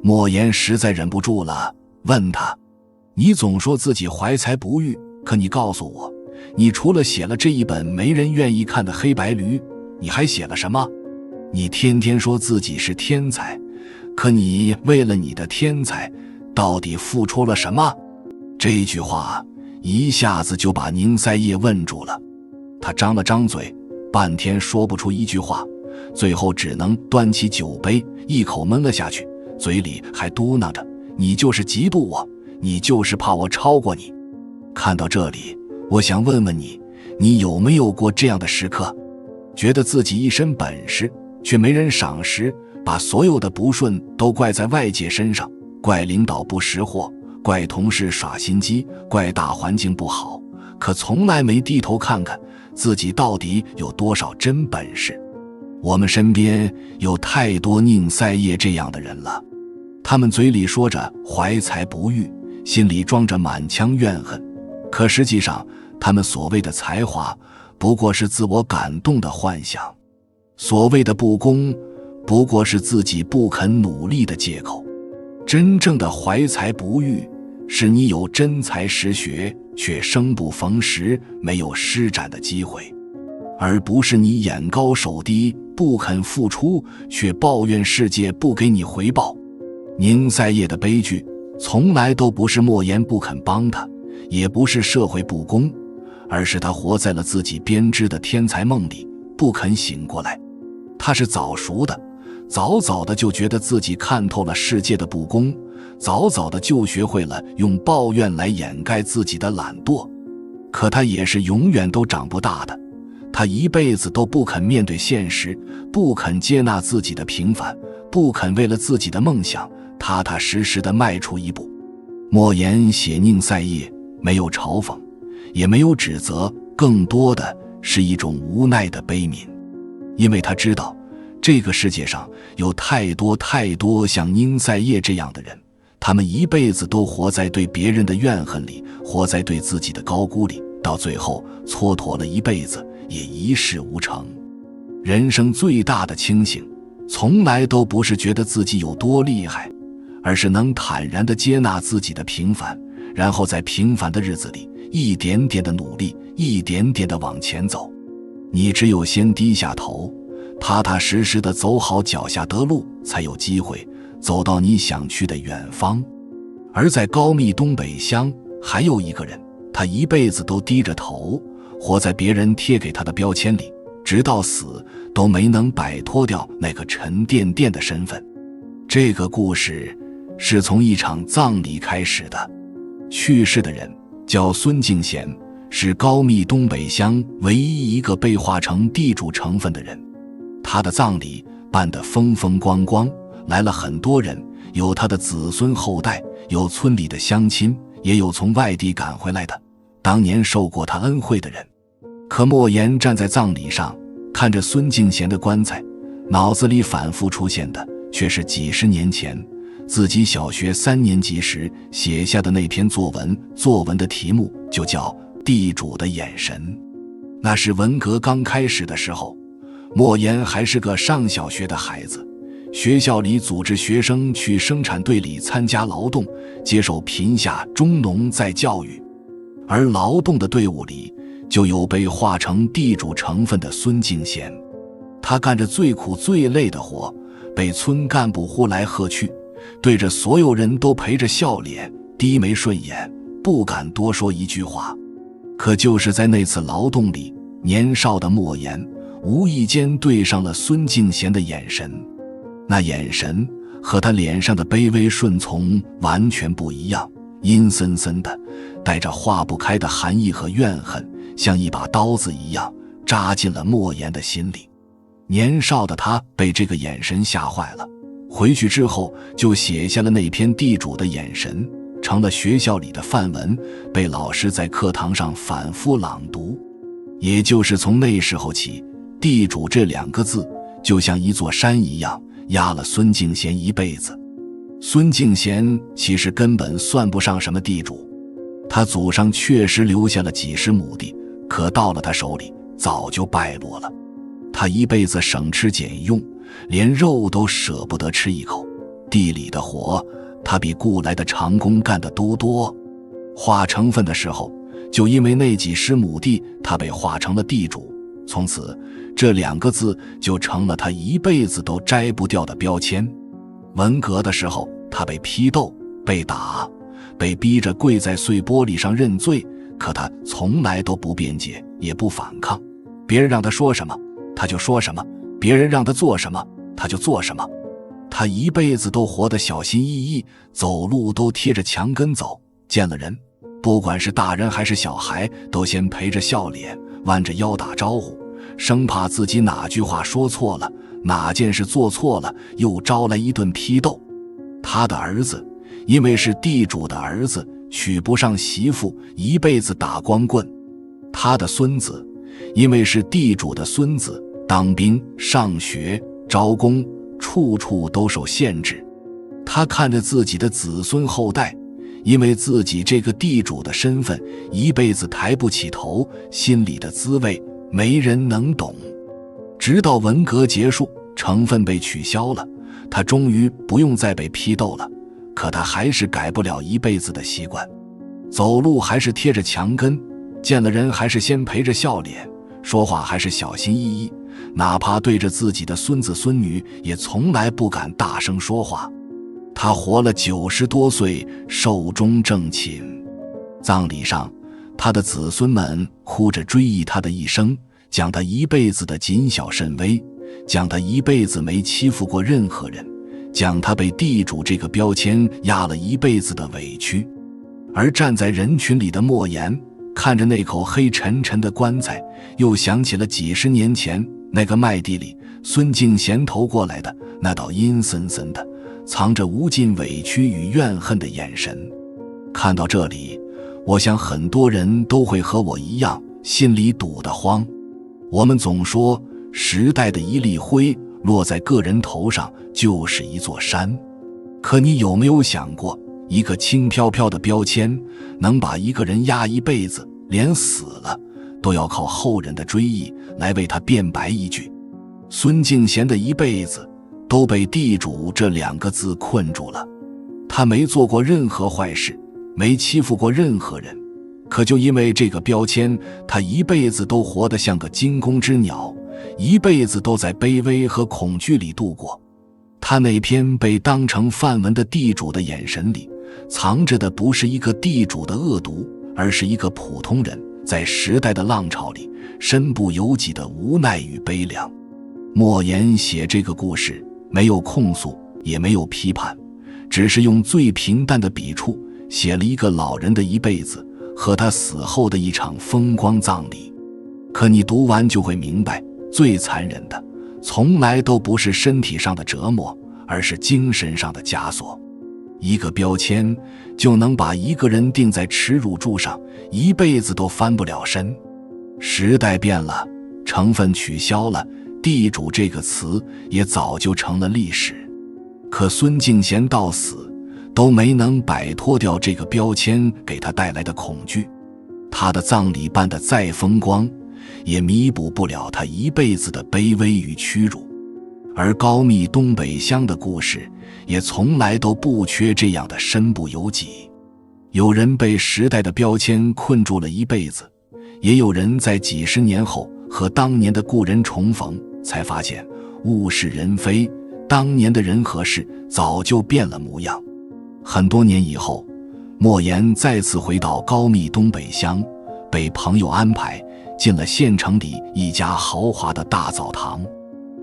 莫言实在忍不住了，问他：你总说自己怀才不遇，可你告诉我，你除了写了这一本没人愿意看的黑白驴，你还写了什么？你天天说自己是天才，可你为了你的天才到底付出了什么？这句话一下子就把宁赛叶问住了，他张了张嘴，半天说不出一句话，最后只能端起酒杯一口闷了下去，嘴里还嘟囔着：你就是嫉妒我，你就是怕我超过你。看到这里，我想问问你，你有没有过这样的时刻，觉得自己一身本事，却没人赏识，把所有的不顺都怪在外界身上，怪领导不识货，怪同事耍心机，怪大环境不好，可从来没低头看看自己到底有多少真本事。我们身边有太多宁赛业这样的人了，他们嘴里说着怀才不遇，心里装着满腔怨恨，可实际上他们所谓的才华不过是自我感动的幻想，所谓的不公不过是自己不肯努力的借口。真正的怀才不遇，是你有真才实学，却生不逢时，没有施展的机会，而不是你眼高手低，不肯付出，却抱怨世界不给你回报。宁赛业的悲剧从来都不是莫言不肯帮他，也不是社会不公，而是他活在了自己编织的天才梦里，不肯醒过来。他是早熟的，早早的就觉得自己看透了世界的不公，早早的就学会了用抱怨来掩盖自己的懒惰。可他也是永远都长不大的，他一辈子都不肯面对现实，不肯接纳自己的平凡，不肯为了自己的梦想踏踏实实地迈出一步。莫言写宁赛业，没有嘲讽，也没有指责，更多的是一种无奈的悲悯。因为他知道这个世界上有太多太多像宁赛业这样的人，他们一辈子都活在对别人的怨恨里，活在对自己的高估里，到最后蹉跎了一辈子也一事无成。人生最大的清醒，从来都不是觉得自己有多厉害，而是能坦然地接纳自己的平凡，然后在平凡的日子里一点点的努力，一点点地往前走。你只有先低下头，踏踏实实地走好脚下的路，才有机会走到你想去的远方。而在高密东北乡，还有一个人，他一辈子都低着头，活在别人贴给他的标签里，直到死都没能摆脱掉那个沉甸甸的身份。这个故事是从一场葬礼开始的。去世的人叫孙敬贤，是高密东北乡唯一一个被划成地主成分的人。他的葬礼办得风风光光，来了很多人，有他的子孙后代，有村里的乡亲，也有从外地赶回来的当年受过他恩惠的人。可莫言站在葬礼上，看着孙敬贤的棺材，脑子里反复出现的却是几十年前自己小学3年级时写下的那篇作文，作文的题目就叫《地主的眼神》。那是文革刚开始的时候，莫言还是个上小学的孩子，学校里组织学生去生产队里参加劳动，接受贫下中农再教育。而劳动的队伍里就有被划成地主成分的孙敬贤，他干着最苦最累的活，被村干部呼来喝去，对着所有人都陪着笑脸，低眉顺眼，不敢多说一句话。可就是在那次劳动里，年少的莫言无意间对上了孙敬贤的眼神，那眼神和他脸上的卑微顺从完全不一样，阴森森的，带着化不开的寒意和怨恨，像一把刀子一样扎进了莫言的心里。年少的他被这个眼神吓坏了，回去之后就写下了那篇《地主的眼神》，成了学校里的范文，被老师在课堂上反复朗读。也就是从那时候起，地主这2个字就像一座山一样压了孙敬贤一辈子。孙敬贤其实根本算不上什么地主，他祖上确实留下了几十亩地，可到了他手里早就败落了。他一辈子省吃俭用，连肉都舍不得吃一口，地里的活他比雇来的长工干得多。划成分的时候，就因为那几十亩地，他被划成了地主，从此这2个字就成了他一辈子都摘不掉的标签。文革的时候，他被批斗，被打，被逼着跪在碎玻璃上认罪，可他从来都不辩解，也不反抗。别人让他说什么他就说什么，别人让他做什么他就做什么。他一辈子都活得小心翼翼，走路都贴着墙根走，见了人不管是大人还是小孩，都先陪着笑脸，弯着腰打招呼，生怕自己哪句话说错了，哪件事做错了，又招来一顿批斗。他的儿子因为是地主的儿子，娶不上媳妇，一辈子打光棍。他的孙子因为是地主的孙子，当兵、上学、招工，处处都受限制。他看着自己的子孙后代，因为自己这个地主的身份，一辈子抬不起头，心里的滋味没人能懂。直到文革结束，成分被取消了，他终于不用再被批斗了，可他还是改不了一辈子的习惯。走路还是贴着墙根，见了人还是先陪着笑脸，说话还是小心翼翼，哪怕对着自己的孙子孙女，也从来不敢大声说话。他活了90多岁，寿终正寝。葬礼上，他的子孙们哭着追忆他的一生，讲他一辈子的谨小慎微，讲他一辈子没欺负过任何人，讲他被地主这个标签压了一辈子的委屈。而站在人群里的莫言，看着那口黑沉沉的棺材，又想起了几十年前那个麦地里孙敬贤投过来的那道阴森森的藏着无尽委屈与怨恨的眼神。看到这里，我想很多人都会和我一样，心里堵得慌。我们总说时代的一粒灰落在个人头上就是一座山，可你有没有想过，一个轻飘飘的标签能把一个人压一辈子，连死了都要靠后人的追忆来为他辩白一句。孙敬贤的一辈子都被地主这2个字困住了。他没做过任何坏事，没欺负过任何人，可就因为这个标签，他一辈子都活得像个惊弓之鸟，一辈子都在卑微和恐惧里度过。他那篇被当成范文的地主的眼神里，藏着的不是一个地主的恶毒，而是一个普通人在时代的浪潮里身不由己的无奈与悲凉。莫言写这个故事，没有控诉，也没有批判，只是用最平淡的笔触写了一个老人的一辈子和他死后的一场风光葬礼。可你读完就会明白，最残忍的从来都不是身体上的折磨，而是精神上的枷锁。一个标签就能把一个人钉在耻辱柱上，一辈子都翻不了身。时代变了，成分取消了，地主这个词也早就成了历史。可孙敬贤到死都没能摆脱掉这个标签给他带来的恐惧。他的葬礼办得再风光，也弥补不了他一辈子的卑微与屈辱。而高密东北乡的故事也从来都不缺这样的身不由己。有人被时代的标签困住了一辈子，也有人在几十年后和当年的故人重逢，才发现物是人非，当年的人和事早就变了模样。很多年以后，莫言再次回到高密东北乡，被朋友安排进了县城里一家豪华的大澡堂。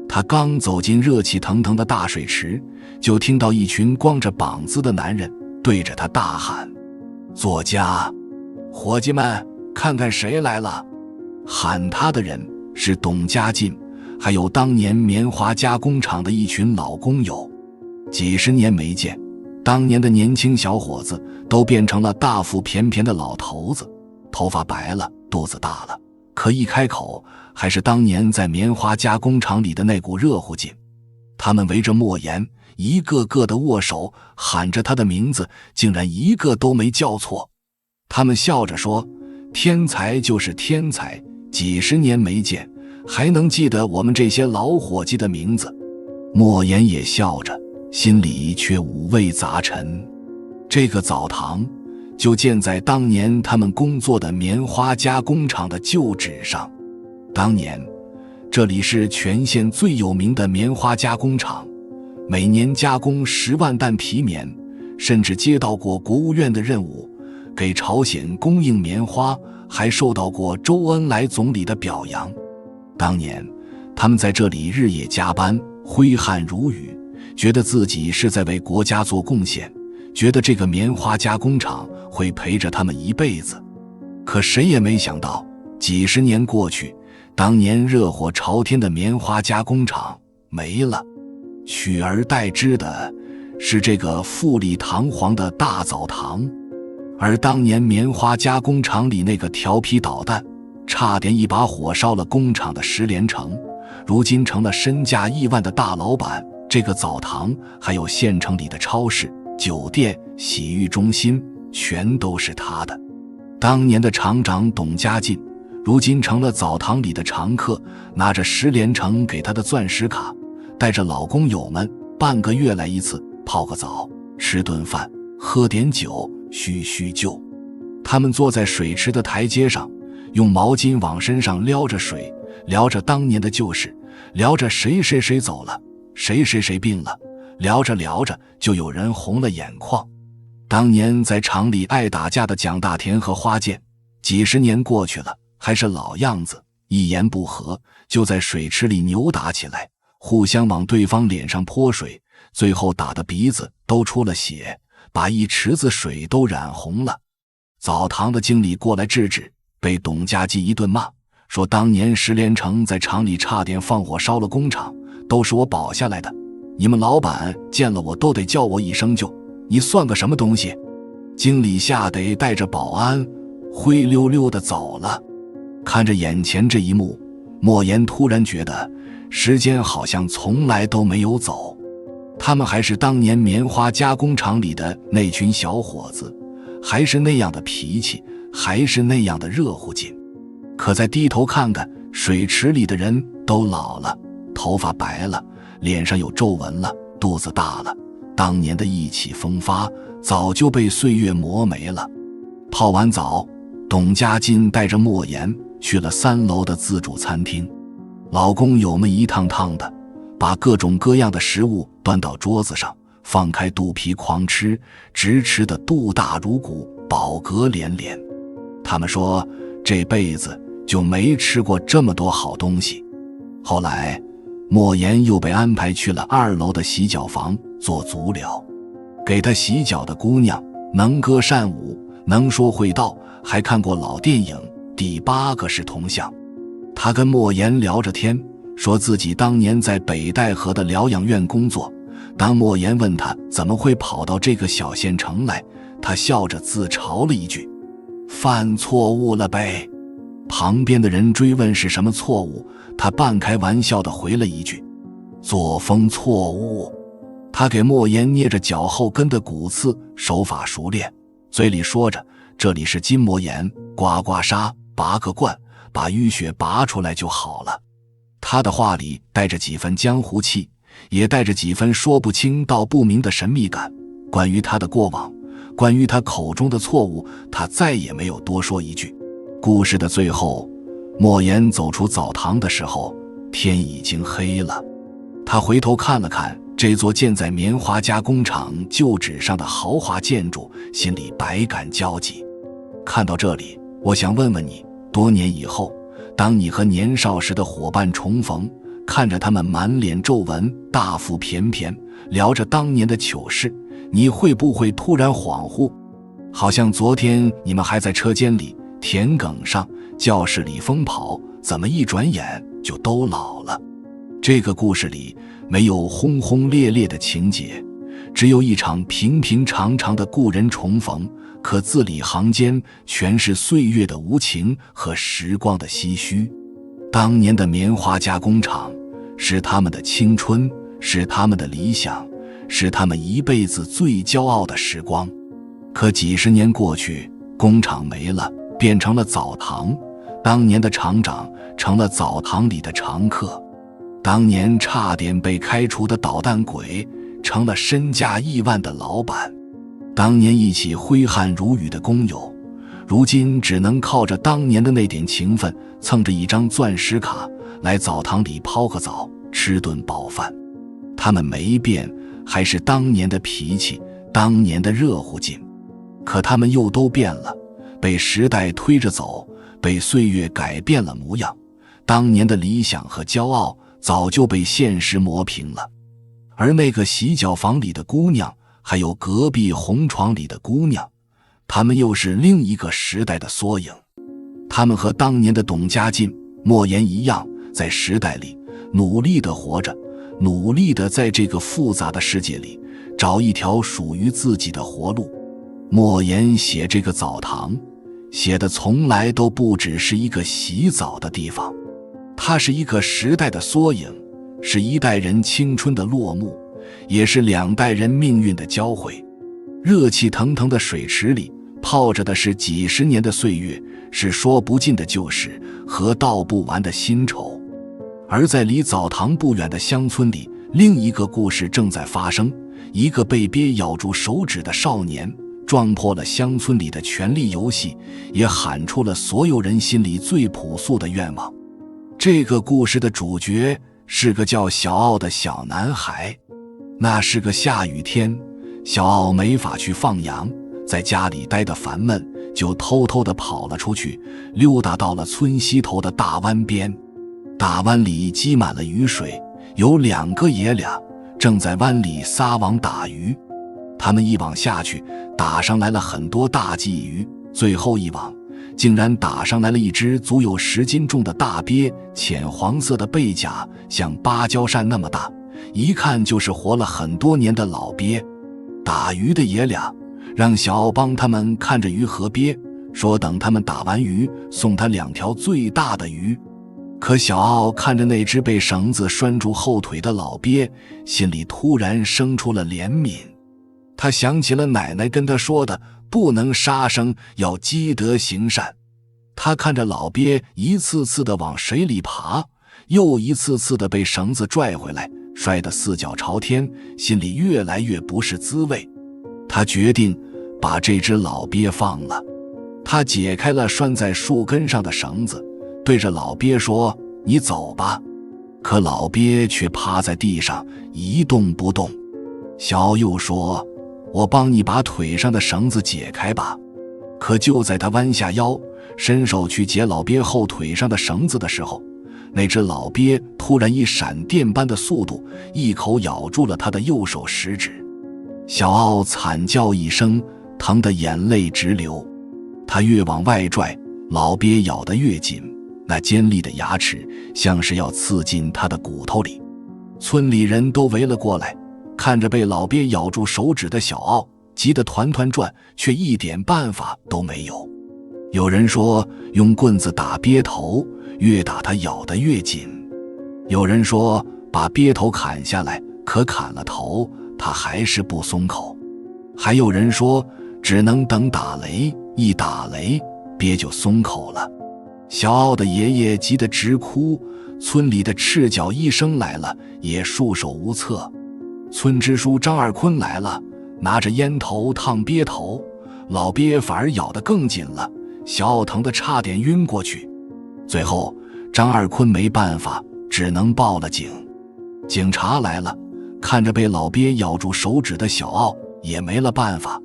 他刚走进热气腾腾的大水池，就听到一群光着膀子的男人对着他大喊：作家，伙计们，看看谁来了。喊他的人是董家进，还有当年棉花加工厂的一群老工友。几十年没见，当年的年轻小伙子都变成了大腹便便的老头子，头发白了，肚子大了，可一开口还是当年在棉花加工厂里的那股热乎劲。他们围着莫言，一个个的握手，喊着他的名字，竟然一个都没叫错。他们笑着说：天才就是天才，几十年没见，还能记得我们这些老伙计的名字。莫言也笑着，心里却五味杂陈。这个澡堂就建在当年他们工作的棉花加工厂的旧址上。当年这里是全县最有名的棉花加工厂，每年加工10万担皮棉，甚至接到过国务院的任务，给朝鲜供应棉花，还受到过周恩来总理的表扬。当年他们在这里日夜加班，挥汗如雨，觉得自己是在为国家做贡献，觉得这个棉花加工厂会陪着他们一辈子。可谁也没想到，几十年过去，当年热火朝天的棉花加工厂没了，取而代之的是这个富丽堂皇的大澡堂。而当年棉花加工厂里那个调皮捣蛋，差点一把火烧了工厂的石连成，如今成了身价亿万的大老板。这个澡堂还有县城里的超市、酒店、洗浴中心，全都是他的。当年的厂长董家进，如今成了澡堂里的常客，拿着石连成给他的钻石卡，带着老工友们半个月来一次，泡个澡，吃顿饭，喝点酒，叙叙旧。他们坐在水池的台阶上，用毛巾往身上撩着水，聊着当年的旧事，聊着谁谁谁走了，谁谁谁病了，聊着聊着就有人红了眼眶。当年在厂里爱打架的蒋大田和花剑，几十年过去了，还是老样子，一言不合就在水池里扭打起来，互相往对方脸上泼水，最后打得鼻子都出了血，把一池子水都染红了。澡堂的经理过来制止，被董家进一顿骂，说当年石连成在厂里差点放火烧了工厂，都是我保下来的，你们老板见了我都得叫我一声舅，你算个什么东西？经理吓得带着保安灰溜溜地走了。看着眼前这一幕，莫言突然觉得时间好像从来都没有走。他们还是当年棉花加工厂里的那群小伙子，还是那样的脾气，还是那样的热乎劲。可再低头看看，水池里的人都老了，头发白了，脸上有皱纹了，肚子大了，当年的意气风发早就被岁月磨没了。泡完澡，董家进带着莫言去了3楼的自助餐厅。老工友们一趟趟的把各种各样的食物端到桌子上，放开肚皮狂吃，直吃得肚大如鼓，饱嗝连连。他们说这辈子就没吃过这么多好东西。后来莫言又被安排去了2楼的洗脚房做足疗，给他洗脚的姑娘能歌善舞，能说会道，还看过老电影《第8个是铜像》。他跟莫言聊着天，说自己当年在北戴河的疗养院工作。当莫言问他怎么会跑到这个小县城来，他笑着自嘲了一句：犯错误了呗。旁边的人追问是什么错误，他半开玩笑地回了一句：作风错误。他给莫言捏着脚后跟的骨刺，手法熟练，嘴里说着这里是筋膜炎，刮刮痧，拔个罐，把淤血拔出来就好了。他的话里带着几分江湖气，也带着几分说不清道不明的神秘感。关于他的过往，关于他口中的错误，他再也没有多说一句。故事的最后，莫言走出澡堂的时候，天已经黑了。他回头看了看这座建在棉花加工厂旧址上的豪华建筑，心里百感交集。看到这里，我想问问你，多年以后，当你和年少时的伙伴重逢，看着他们满脸皱纹，大腹便便，聊着当年的糗事，你会不会突然恍惚，好像昨天你们还在车间里、田埂上、教室里疯跑，怎么一转眼就都老了？这个故事里没有轰轰烈烈的情节，只有一场平平常常的故人重逢，可字里行间全是岁月的无情和时光的唏嘘。当年的棉花加工厂是他们的青春，是他们的理想，是他们一辈子最骄傲的时光。可几十年过去，工厂没了，变成了澡堂，当年的厂长成了澡堂里的常客，当年差点被开除的捣蛋鬼成了身价亿万的老板，当年一起挥汗如雨的工友，如今只能靠着当年的那点情分，蹭着一张钻石卡来澡堂里泡个澡，吃顿饱饭。他们没变，还是当年的脾气，当年的热乎劲。可他们又都变了，被时代推着走，被岁月改变了模样。当年的理想和骄傲早就被现实磨平了。而那个洗脚房里的姑娘，还有隔壁红床里的姑娘，她们又是另一个时代的缩影。她们和当年的董家进、莫言一样，在时代里努力地活着，努力地在这个复杂的世界里找一条属于自己的活路。莫言写这个澡堂，写的从来都不只是一个洗澡的地方，它是一个时代的缩影，是一代人青春的落幕，也是两代人命运的交汇。热气腾腾的水池里泡着的是几十年的岁月，是说不尽的旧事和道不完的新愁。而在离澡堂不远的乡村里，另一个故事正在发生。一个被鳖咬住手指的少年撞破了乡村里的权力游戏，也喊出了所有人心里最朴素的愿望。这个故事的主角是个叫小奥的小男孩。那是个下雨天，小奥没法去放羊，在家里待得烦闷，就偷偷地跑了出去，溜达到了村西头的大湾边。大湾里积满了雨水，有2个爷俩正在湾里撒网打鱼。他们一网下去，打上来了很多大鲫鱼，最后一网竟然打上来了一只足有10斤重的大鳖，浅黄色的背甲像芭蕉扇那么大，一看就是活了很多年的老鳖。打鱼的爷俩让小奥帮他们看着鱼和鳖，说等他们打完鱼送他2条最大的鱼。可小奥看着那只被绳子拴住后腿的老鳖，心里突然生出了怜悯。他想起了奶奶跟他说的，不能杀生，要积德行善。他看着老鳖一次次地往水里爬，又一次次地被绳子拽回来，摔得4脚朝天，心里越来越不是滋味。他决定把这只老鳖放了。他解开了拴在树根上的绳子，对着老鳖说：“你走吧。”可老鳖却趴在地上一动不动。小奥又说：“我帮你把腿上的绳子解开吧。”可就在他弯下腰伸手去解老鳖后腿上的绳子的时候，那只老鳖突然以闪电般的速度一口咬住了他的右手食指。小奥惨叫一声，疼得眼泪直流。他越往外拽，老鳖咬得越紧，那尖利的牙齿像是要刺进他的骨头里。村里人都围了过来，看着被老鳖咬住手指的小奥，急得团团转，却一点办法都没有。有人说用棍子打鳖头，越打它咬得越紧。有人说把鳖头砍下来，可砍了头它还是不松口。还有人说只能等打雷，一打雷鳖就松口了。小奥的爷爷急得直哭，村里的赤脚医生来了，也束手无策。村支书张二坤来了，拿着烟头烫鳖头，老鳖反而咬得更紧了，小奥疼得差点晕过去。最后张二坤没办法，只能报了警。警察来了，看着被老鳖咬住手指的小奥，也没了办法。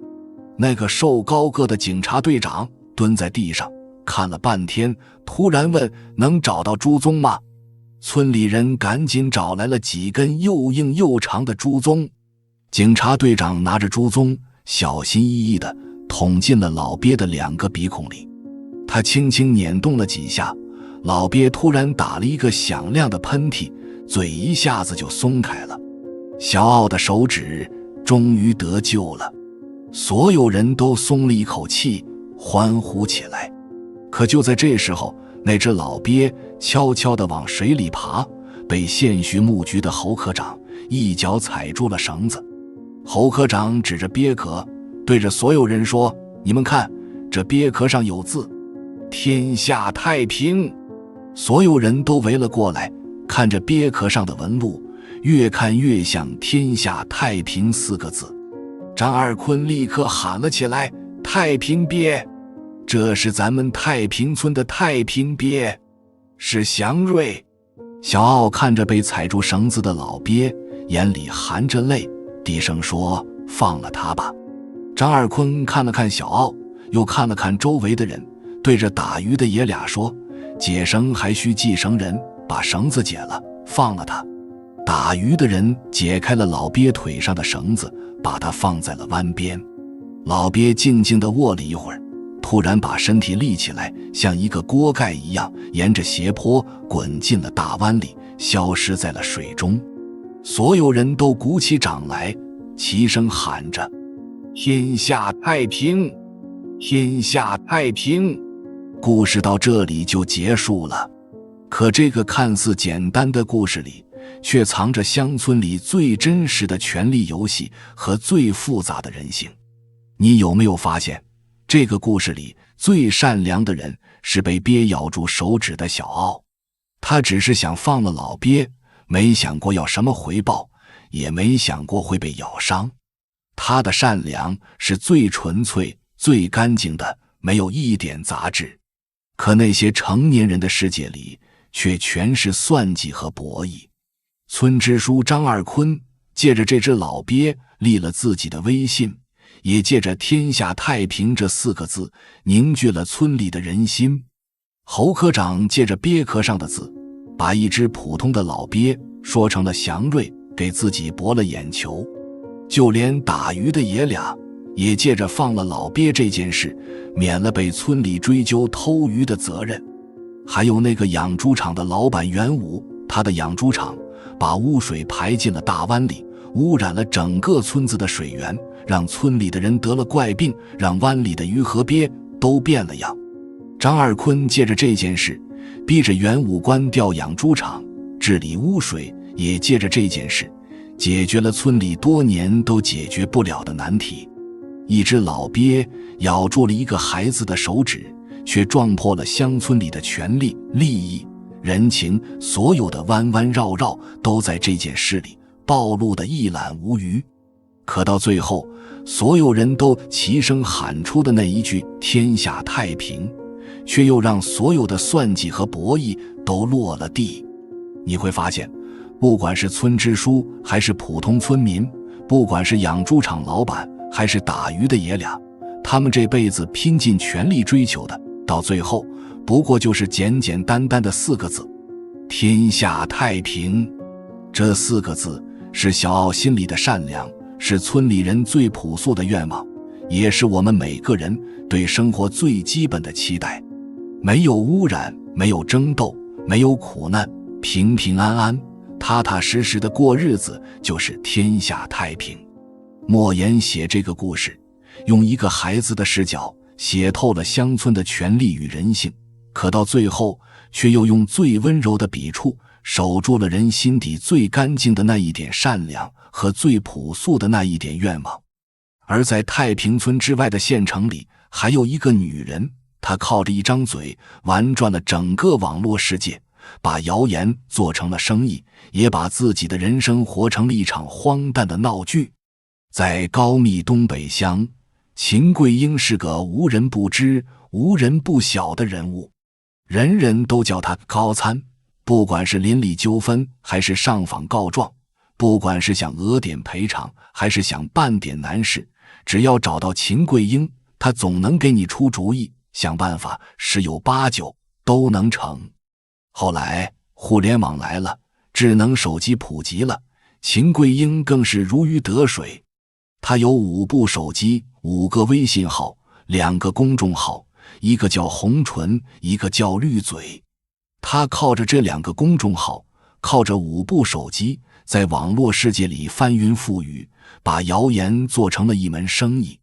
那个瘦高个的警察队长蹲在地上看了半天，突然问：“能找到猪鬃吗？”村里人赶紧找来了几根又硬又长的猪鬃。警察队长拿着猪鬃，小心翼翼地捅进了老鳖的2个鼻孔里。他轻轻捻动了几下，老鳖突然打了一个响亮的喷嚏，嘴一下子就松开了。小奥的手指终于得救了，所有人都松了一口气，欢呼起来。可就在这时候，那只老鳖悄悄地往水里爬，被县徐牧局的侯科长一脚踩住了绳子。侯科长指着鳖壳，对着所有人说：“你们看，这鳖壳上有字，天下太平。”所有人都围了过来，看着鳖壳上的纹路，越看越像天下太平4个字。张二坤立刻喊了起来：“太平鳖！这是咱们太平村的太平鳖，是祥瑞。”小奥看着被踩住绳子的老鳖，眼里含着泪，低声说：“放了他吧。”张二坤看了看小奥，又看了看周围的人，对着打鱼的爷俩说：“解绳还需系绳人，把绳子解了，放了他。”打鱼的人解开了老鳖腿上的绳子，把它放在了湾边。老鳖静静地卧了一会儿，突然把身体立起来，像一个锅盖一样沿着斜坡滚进了大湾里，消失在了水中。所有人都鼓起掌来，齐声喊着：天下太平，天下太平。故事到这里就结束了。可这个看似简单的故事里，却藏着乡村里最真实的权力游戏和最复杂的人性。你有没有发现，这个故事里最善良的人是被鳖咬住手指的小奥？他只是想放了老鳖，没想过要什么回报，也没想过会被咬伤。他的善良是最纯粹、最干净的，没有一点杂质。可那些成年人的世界里，却全是算计和博弈。村支书张二坤借着这只老鳖立了自己的威信，也借着天下太平这4个字凝聚了村里的人心。侯科长借着鳖壳上的字，把一只普通的老鳖说成了祥瑞，给自己博了眼球。就连打鱼的爷俩也借着放了老鳖这件事，免了被村里追究偷鱼的责任。还有那个养猪场的老板袁武，他的养猪场把污水排进了大湾里，污染了整个村子的水源，让村里的人得了怪病，让湾里的鱼和鳖都变了样。张二坤借着这件事，逼着袁武关掉养猪场，治理污水，也借着这件事，解决了村里多年都解决不了的难题。一只老鳖咬住了一个孩子的手指，却撞破了乡村里的权利、利益、人情，所有的弯弯绕绕都在这件事里暴露得一览无余。可到最后，所有人都齐声喊出的那一句天下太平，却又让所有的算计和博弈都落了地。你会发现，不管是村支书还是普通村民，不管是养猪场老板还是打鱼的爷俩，他们这辈子拼尽全力追求的，到最后不过就是简简单单的4个字：天下太平。这4个字是小奥心里的善良，是村里人最朴素的愿望，也是我们每个人对生活最基本的期待。没有污染，没有争斗，没有苦难，平平安安、踏踏实实的过日子，就是天下太平。莫言写这个故事，用一个孩子的视角写透了乡村的权力与人性，可到最后却又用最温柔的笔触守住了人心底最干净的那一点善良和最朴素的那一点愿望。而在太平村之外的县城里，还有一个女人，她靠着一张嘴玩转了整个网络世界，把谣言做成了生意，也把自己的人生活成了一场荒诞的闹剧。在高密东北乡，秦桂英是个无人不知、无人不晓的人物，人人都叫她高参。不管是邻里纠纷，还是上访告状，不管是想讹点赔偿，还是想办点难事，只要找到秦桂英，她总能给你出主意，想办法十有八九都能成。后来互联网来了，智能手机普及了，秦桂英更是如鱼得水。她有5部手机、5个微信号、2个公众号，一个叫红唇，一个叫绿嘴。她靠着这2个公众号，靠着5部手机，在网络世界里翻云覆雨，把谣言做成了一门生意。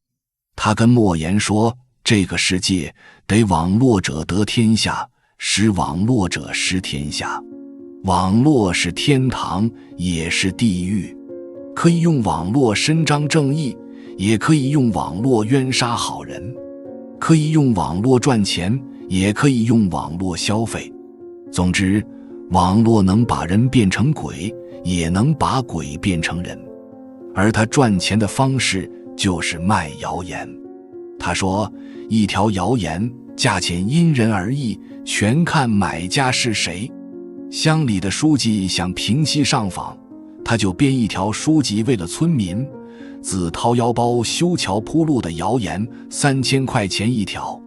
她跟莫言说，这个世界得网络者得天下，使网络者失天下。网络是天堂，也是地狱，可以用网络伸张正义，也可以用网络冤杀好人，可以用网络赚钱，也可以用网络消费。总之，网络能把人变成鬼，也能把鬼变成人。而他赚钱的方式就是卖谣言。他说，一条谣言价钱因人而异，全看买家是谁。乡里的书记想平息上访，他就编一条书记为了村民自掏腰包修桥铺路的谣言，3000块钱一条。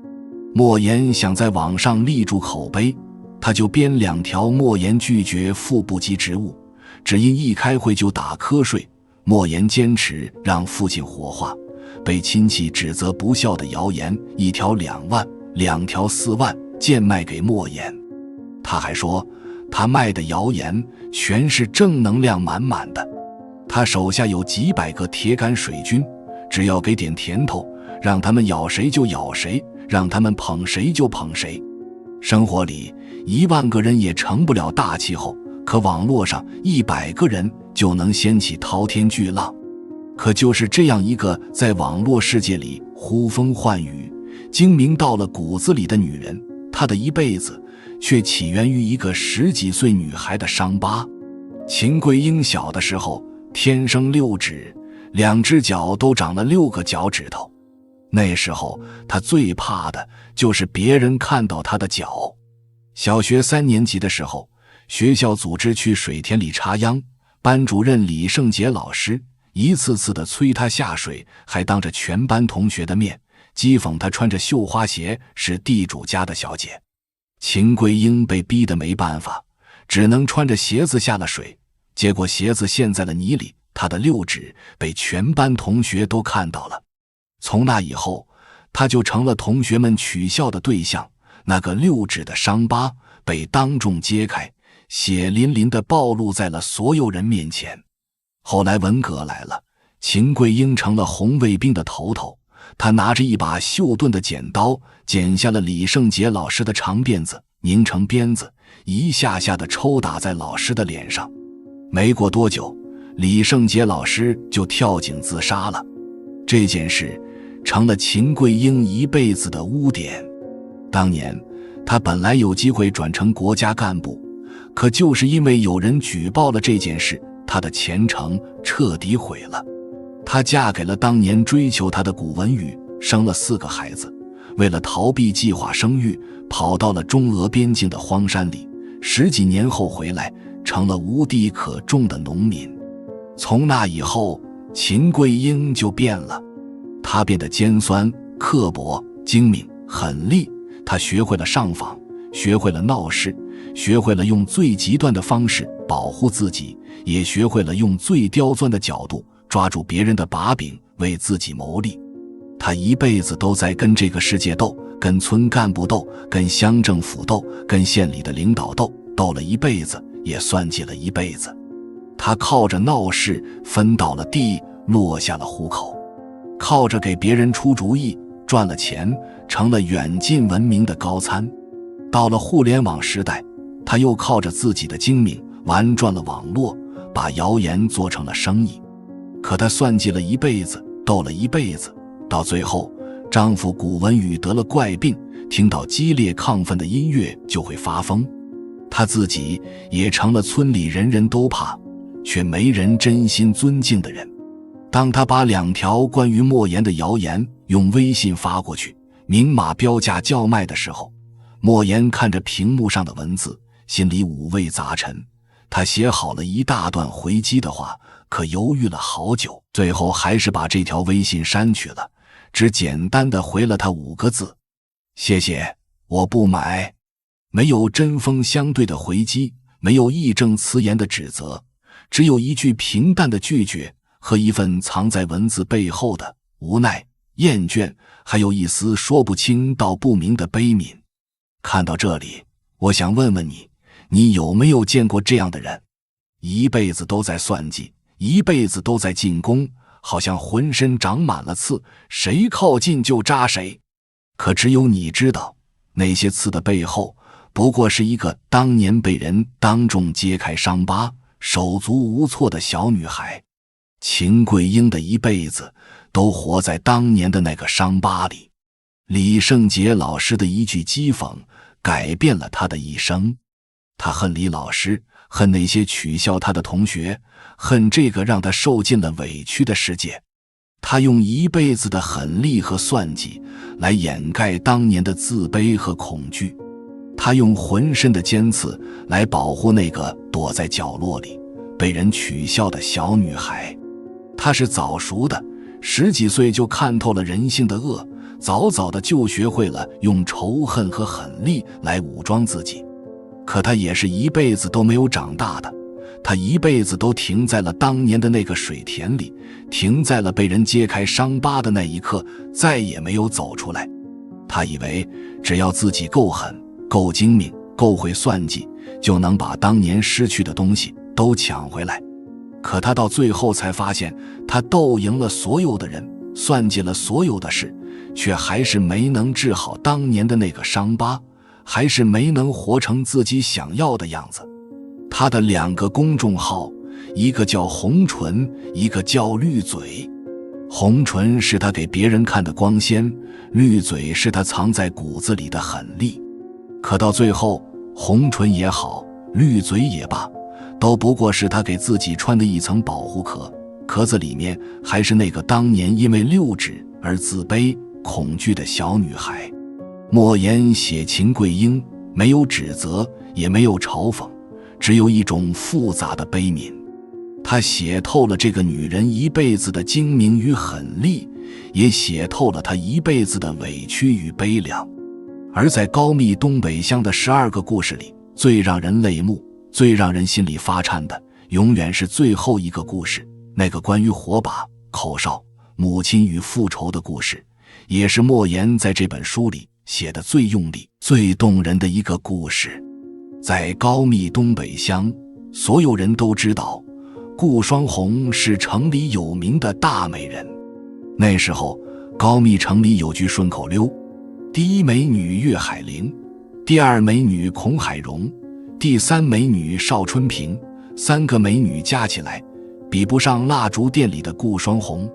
莫言想在网上立住口碑，他就编2条莫言拒绝副部级职务，只因一开会就打瞌睡，莫言坚持让父亲火化，被亲戚指责不孝的谣言，1条2万，2条4万，贱卖给莫言。他还说，他卖的谣言全是正能量满满的。他手下有几百个铁杆水军，只要给点甜头，让他们咬谁就咬谁，让他们捧谁就捧谁。生活里10000个人也成不了大气候，可网络上100个人就能掀起滔天巨浪。可就是这样一个在网络世界里呼风唤雨、精明到了骨子里的女人，她的一辈子却起源于一个10几岁女孩的伤疤。秦桂英小的时候天生6指，2只脚都长了6个脚趾头。那时候她最怕的就是别人看到她的脚。小学3年级的时候，学校组织去水田里插秧，班主任李圣杰老师一次次地催她下水，还当着全班同学的面讥讽她穿着绣花鞋是地主家的小姐。秦桂英被逼得没办法，只能穿着鞋子下了水，结果鞋子陷在了泥里，她的6指被全班同学都看到了。从那以后，她就成了同学们取笑的对象，那个6指的伤疤被当众揭开，血淋淋地暴露在了所有人面前。后来文革来了，秦桂英成了红卫兵的头头，她拿着一把锈钝的剪刀，剪下了李圣杰老师的长辫子，拧成鞭子，一下下地抽打在老师的脸上。没过多久，李圣杰老师就跳井自杀了。这件事成了秦桂英一辈子的污点。当年她本来有机会转成国家干部，可就是因为有人举报了这件事，她的前程彻底毁了。她嫁给了当年追求她的古文宇，生了4个孩子，为了逃避计划生育，跑到了中俄边境的荒山里，10几年后回来，成了无地可种的农民。从那以后，秦桂英就变了，她变得尖酸、刻薄、精明、狠戾。她学会了上访，学会了闹事，学会了用最极端的方式保护自己，也学会了用最刁钻的角度抓住别人的把柄，为自己谋利。他一辈子都在跟这个世界斗，跟村干部斗，跟乡政府斗，跟县里的领导斗，斗了一辈子，也算计了一辈子。他靠着闹事分到了地，落下了户口，靠着给别人出主意赚了钱，成了远近闻名的高参。到了互联网时代，他又靠着自己的精明玩转了网络，把谣言做成了生意。可他算计了一辈子，斗了一辈子，到最后丈夫古文宇得了怪病，听到激烈亢奋的音乐就会发疯。他自己也成了村里人人都怕却没人真心尊敬的人。当他把2条关于莫言的谣言用微信发过去，明码标价叫卖的时候，莫言看着屏幕上的文字，心里五味杂陈。他写好了一大段回击的话，可犹豫了好久，最后还是把这条微信删去了，只简单的回了他5个字：谢谢，我不买。没有针锋相对的回击，没有义正辞严的指责，只有一句平淡的拒绝和一份藏在文字背后的无奈、厌倦，还有一丝说不清道不明的悲悯。看到这里，我想问问你，你有没有见过这样的人？一辈子都在算计，一辈子都在进攻，好像浑身长满了刺，谁靠近就扎谁。可只有你知道，那些刺的背后不过是一个当年被人当众揭开伤疤、手足无措的小女孩。秦桂英的一辈子都活在当年的那个伤疤里。李圣杰老师的一句讥讽改变了他的一生。他恨李老师，恨那些取笑他的同学，恨这个让他受尽了委屈的世界。他用一辈子的狠戾和算计来掩盖当年的自卑和恐惧。他用浑身的尖刺来保护那个躲在角落里被人取笑的小女孩。他是早熟的，10几岁就看透了人性的恶，早早的就学会了用仇恨和狠戾来武装自己。可他也是一辈子都没有长大的，他一辈子都停在了当年的那个水田里，停在了被人揭开伤疤的那一刻，再也没有走出来。他以为只要自己够狠、够精明、够会算计，就能把当年失去的东西都抢回来。可他到最后才发现，他斗赢了所有的人，算计了所有的事，却还是没能治好当年的那个伤疤，还是没能活成自己想要的样子。他的2个公众号，一个叫红唇，一个叫绿嘴。红唇是他给别人看的光鲜，绿嘴是他藏在骨子里的狠戾。可到最后，红唇也好，绿嘴也罢，都不过是他给自己穿的一层保护壳，壳子里面还是那个当年因为6指而自卑恐惧的小女孩。莫言写秦桂英，没有指责，也没有嘲讽，只有一种复杂的悲悯。他写透了这个女人一辈子的精明与狠戾，也写透了她一辈子的委屈与悲凉。而在高密东北乡的12个故事里，最让人泪目，最让人心里发颤的，永远是最后一个故事，那个关于火把、口哨、母亲与复仇的故事，也是莫言在这本书里写的最用力、最动人的一个故事。在高密东北乡，所有人都知道顾双红是城里有名的大美人。那时候高密城里有句顺口溜：第一美女岳海玲，第2美女孔海蓉，第3美女邵春平，3个美女加起来比不上蜡烛店里的顾双红。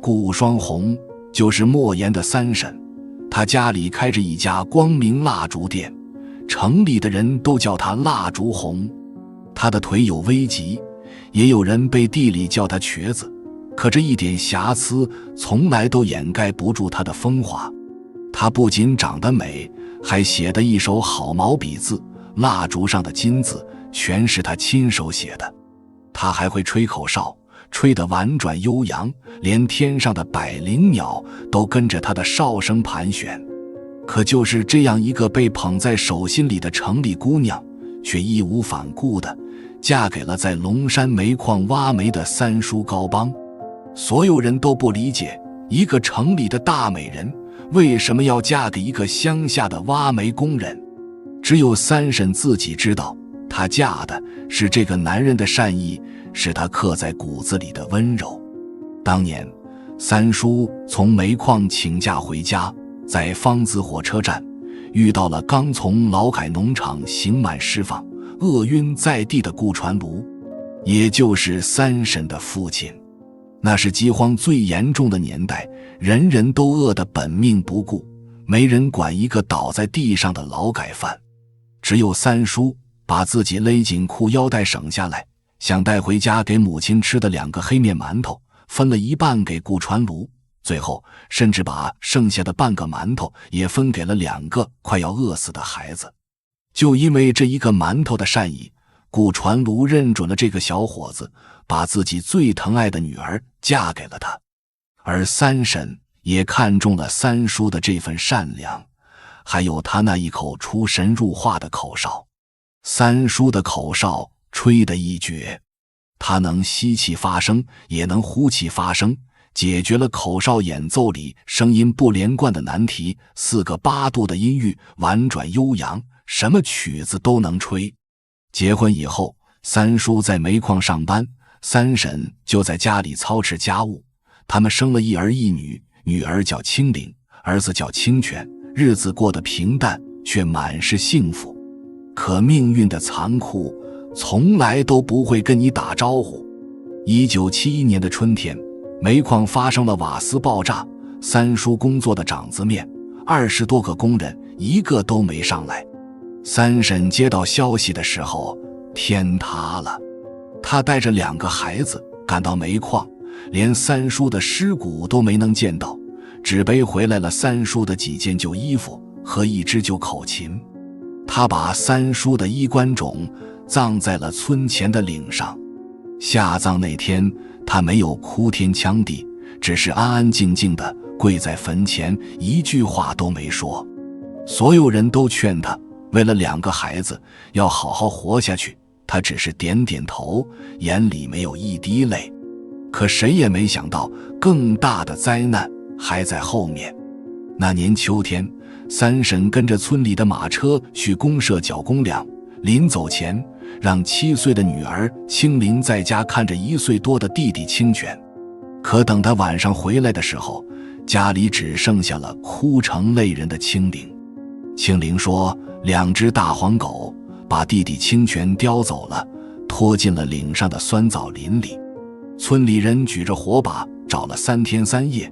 顾双红就是莫言的3婶，她家里开着一家光明蜡烛店，城里的人都叫她蜡烛红。她的腿有危疾，也有人背地里叫她瘸子，可这一点瑕疵从来都掩盖不住她的风华。她不仅长得美，还写得一手好毛笔字，蜡烛上的金字全是她亲手写的。她还会吹口哨，吹得婉转悠扬，连天上的百灵鸟都跟着她的哨声盘旋。可就是这样一个被捧在手心里的城里姑娘，却义无反顾地嫁给了在龙山煤矿挖煤的三叔高邦。所有人都不理解，一个城里的大美人为什么要嫁给一个乡下的挖煤工人。只有三婶自己知道，她嫁的是这个男人的善意，是他刻在骨子里的温柔。当年三叔从煤矿请假回家，在方子火车站遇到了刚从劳改农场刑满释放饿晕在地的顾传庐，也就是三婶的父亲。那是饥荒最严重的年代，人人都饿得本命不顾，没人管一个倒在地上的劳改犯。只有三叔把自己勒紧裤腰带省下来，想带回家给母亲吃的2个黑面馒头分了一半给顾传庐，最后甚至把剩下的半个馒头也分给了2个快要饿死的孩子。就因为这1个馒头的善意，顾传庐认准了这个小伙子，把自己最疼爱的女儿嫁给了他。而三婶也看中了三叔的这份善良，还有他那一口出神入化的口哨。三叔的口哨吹得一绝，他能吸气发声，也能呼气发声，解决了口哨演奏里声音不连贯的难题。4个8度的音域，婉转悠扬，什么曲子都能吹。结婚以后，三叔在煤矿上班，三婶就在家里操持家务。他们生了1儿1女，女儿叫清灵，儿子叫清泉，日子过得平淡，却满是幸福。可命运的残酷从来都不会跟你打招呼。1971年的春天，煤矿发生了瓦斯爆炸，三叔工作的长子面20多个工人一个都没上来。三婶接到消息的时候，天塌了。她带着2个孩子赶到煤矿，连三叔的尸骨都没能见到，只背回来了三叔的几件旧衣服和1支旧口琴。他把三叔的衣冠冢葬在了村前的岭上。下葬那天，他没有哭天抢地，只是安安静静地跪在坟前，一句话都没说。所有人都劝他，为了2个孩子要好好活下去，他只是点点头，眼里没有一滴泪。可谁也没想到，更大的灾难还在后面。那年秋天，三婶跟着村里的马车去公社缴公粮，临走前让7岁的女儿青林在家看着1岁多的弟弟清泉。可等他晚上回来的时候，家里只剩下了哭成泪人的青灵。青灵说，2只大黄狗把弟弟清泉叼走了，拖进了岭上的酸枣林里。村里人举着火把找了3天3夜，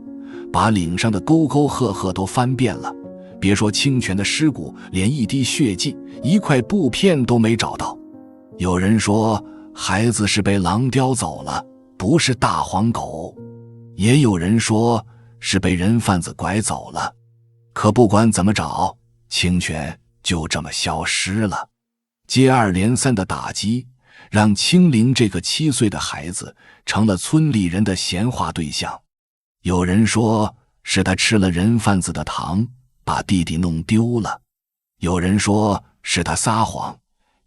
把岭上的沟沟壑壑都翻遍了，别说清泉的尸骨，连一滴血迹、一块布片都没找到。有人说孩子是被狼叼走了，不是大黄狗，也有人说是被人贩子拐走了。可不管怎么找，清泉就这么消失了。接二连三的打击让青灵这个7岁的孩子成了村里人的闲话对象。有人说是他吃了人贩子的糖，把弟弟弄丢了；有人说是他撒谎，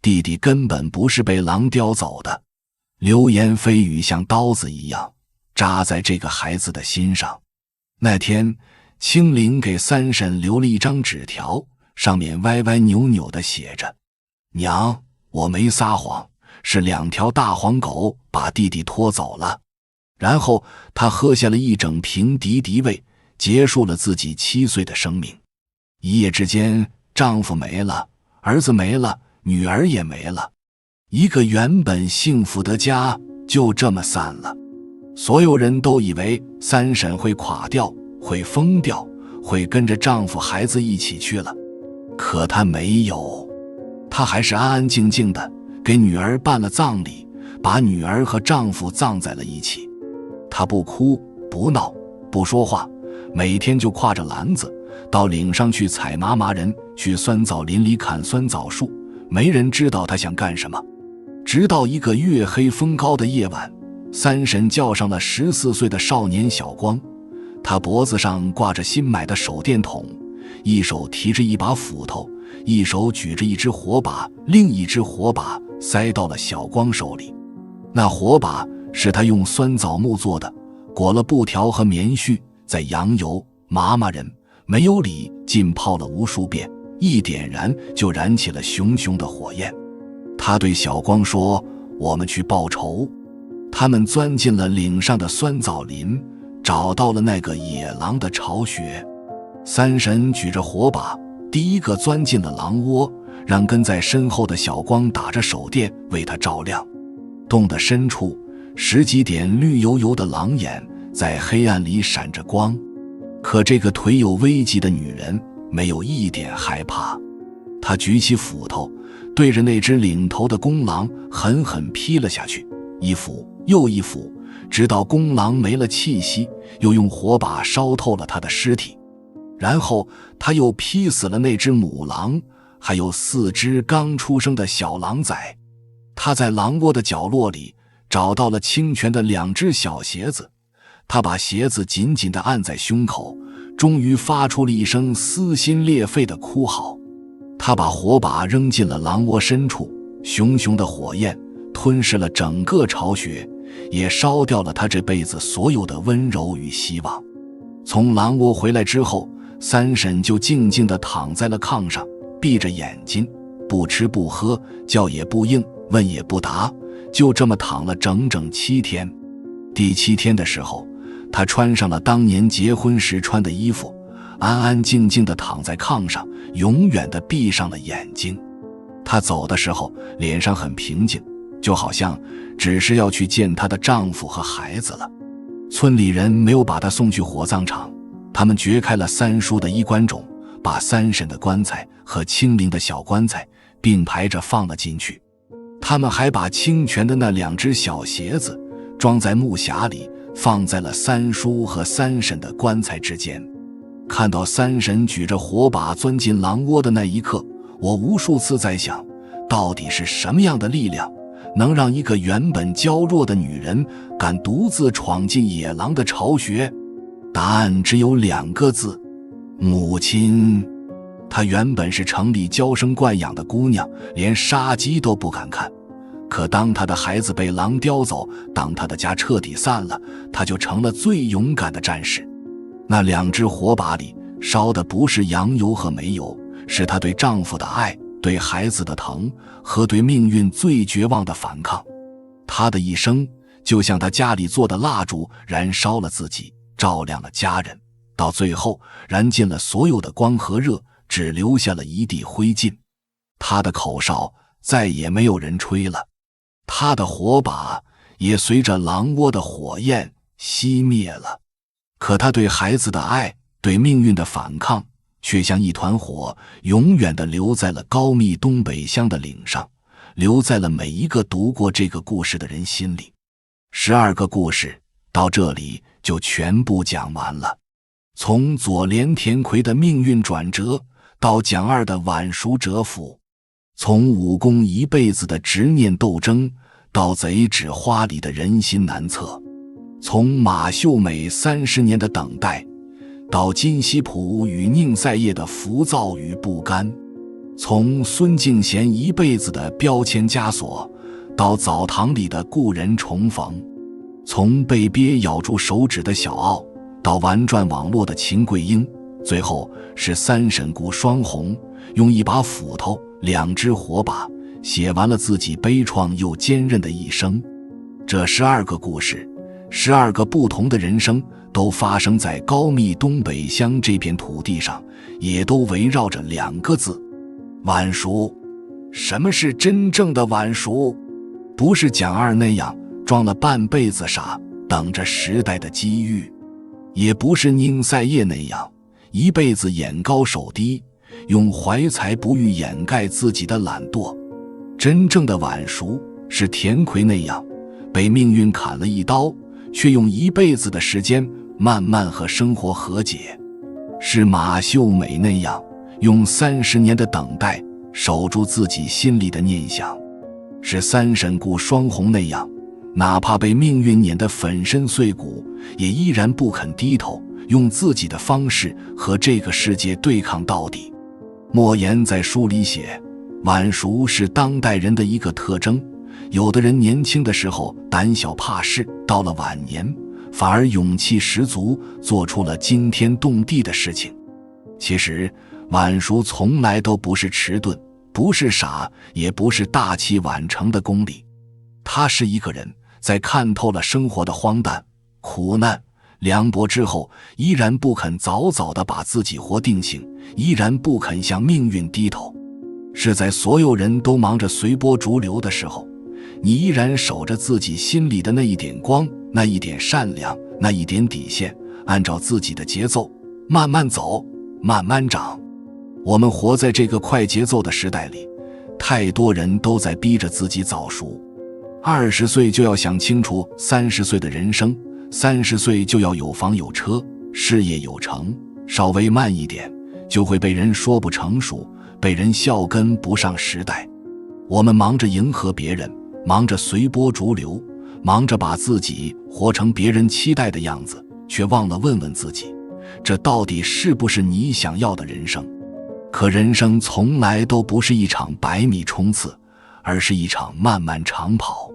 弟弟根本不是被狼叼走的。流言蜚语像刀子一样扎在这个孩子的心上。那天，青灵给三婶留了一张纸条，上面歪歪扭扭地写着：娘，我没撒谎，是2条大黄狗把弟弟拖走了。然后他喝下了一整瓶敌敌畏，结束了自己7岁的生命。一夜之间，丈夫没了，儿子没了，女儿也没了，一个原本幸福的家就这么散了。所有人都以为三婶会垮掉，会疯掉，会跟着丈夫孩子一起去了，可她没有，她还是安安静静的给女儿办了葬礼，把女儿和丈夫葬在了一起。她不哭不闹不说话，每天就挎着篮子到岭上去采麻仁，去酸枣林里砍酸枣树，没人知道她想干什么。直到一个月黑风高的夜晚，三婶叫上了14岁的少年小光，他脖子上挂着新买的手电筒，一手提着一把斧头，一手举着一只火把，另一只火把塞到了小光手里。那火把是他用酸枣木做的，裹了布条和棉絮，在羊油、麻仁、煤油里浸泡了无数遍，一点燃就燃起了熊熊的火焰。他对小光说：我们去报仇。他们钻进了岭上的酸枣林，找到了那个野狼的巢穴。三婶举着火把，第一个钻进了狼窝，让跟在身后的小光打着手电为他照亮。洞的深处10几点绿油油的狼眼在黑暗里闪着光，可这个腿有危疾的女人没有一点害怕。她举起斧头，对着那只领头的公狼狠狠劈了下去，一斧又一斧，直到公狼没了气息，又用火把烧透了他的尸体。然后他又劈死了那只母狼，还有4只刚出生的小狼崽。他在狼窝的角落里找到了清泉的2只小鞋子，他把鞋子紧紧地按在胸口，终于发出了一声撕心裂肺的哭嚎。他把火把扔进了狼窝深处，熊熊的火焰吞噬了整个巢穴，也烧掉了他这辈子所有的温柔与希望。从狼窝回来之后，三婶就静静地躺在了炕上，闭着眼睛，不吃不喝，叫也不应，问也不答，就这么躺了整整7天。第7天的时候，她穿上了当年结婚时穿的衣服，安安静静地躺在炕上，永远地闭上了眼睛。她走的时候脸上很平静，就好像只是要去见她的丈夫和孩子了。村里人没有把她送去火葬场，他们掘开了三叔的衣冠冢，把三婶的棺材和清灵的小棺材并排着放了进去。他们还把清泉的那2只小鞋子装在木匣里，放在了三叔和三婶的棺材之间。看到三婶举着火把钻进狼窝的那一刻，我无数次在想，到底是什么样的力量能让一个原本娇弱的女人敢独自闯进野狼的巢穴？答案只有2个字：母亲。她原本是城里娇生惯养的姑娘，连杀鸡都不敢看，可当她的孩子被狼叼走，当她的家彻底散了，她就成了最勇敢的战士。那2只火把里烧的不是羊油和煤油，是她对丈夫的爱，对孩子的疼和对命运最绝望的反抗。她的一生就像她家里做的蜡烛，燃烧了自己，照亮了家人，到最后燃尽了所有的光和热，只留下了一地灰烬。她的口哨再也没有人吹了，她的火把也随着狼窝的火焰熄灭了。可她对孩子的爱，对命运的反抗，却像一团火，永远地留在了高密东北乡的岭上，留在了每一个读过这个故事的人心里。12个故事到这里就全部讲完了，从左连田葵的命运转折，到蒋二的晚熟折服，从武功一辈子的执念斗争，到贼纸花里的人心难测，从马秀美30年的等待，到金希普与宁赛叶的浮躁与不甘，从孙敬贤一辈子的标签枷锁，到澡堂里的故人重逢，从被鳖咬住手指的小奥，到玩转网络的秦桂英，最后是三婶姑双红用一把斧头、2只火把写完了自己悲怆又坚韧的一生。这12个故事，12个不同的人生，都发生在高密东北乡这片土地上，也都围绕着2个字：晚熟。什么是真正的晚熟？不是蒋二那样装了半辈子傻，等着时代的机遇，也不是宁赛叶那样一辈子眼高手低，用怀才不遇掩盖自己的懒惰。真正的晚熟是田葵那样被命运砍了一刀，却用一辈子的时间慢慢和生活和解。是马秀美那样用30年的等待守住自己心里的念想。是三婶姑双红那样哪怕被命运碾得粉身碎骨，也依然不肯低头，用自己的方式和这个世界对抗到底。莫言在书里写，晚熟是当代人的一个特征，有的人年轻的时候胆小怕事，到了晚年反而勇气十足，做出了惊天动地的事情。其实晚熟从来都不是迟钝，不是傻，也不是大器晚成的功力。他是一个人在看透了生活的荒诞、苦难、凉薄之后，依然不肯早早地把自己活定性，依然不肯向命运低头。是在所有人都忙着随波逐流的时候，你依然守着自己心里的那一点光，那一点善良，那一点底线，按照自己的节奏慢慢走，慢慢长。我们活在这个快节奏的时代里，太多人都在逼着自己早熟。20岁就要想清楚30岁的人生，30岁就要有房有车，事业有成，稍微慢一点就会被人说不成熟，被人笑跟不上时代。我们忙着迎合别人，忙着随波逐流，忙着把自己活成别人期待的样子，却忘了问问自己，这到底是不是你想要的人生？可人生从来都不是一场100米冲刺，而是一场漫漫长跑。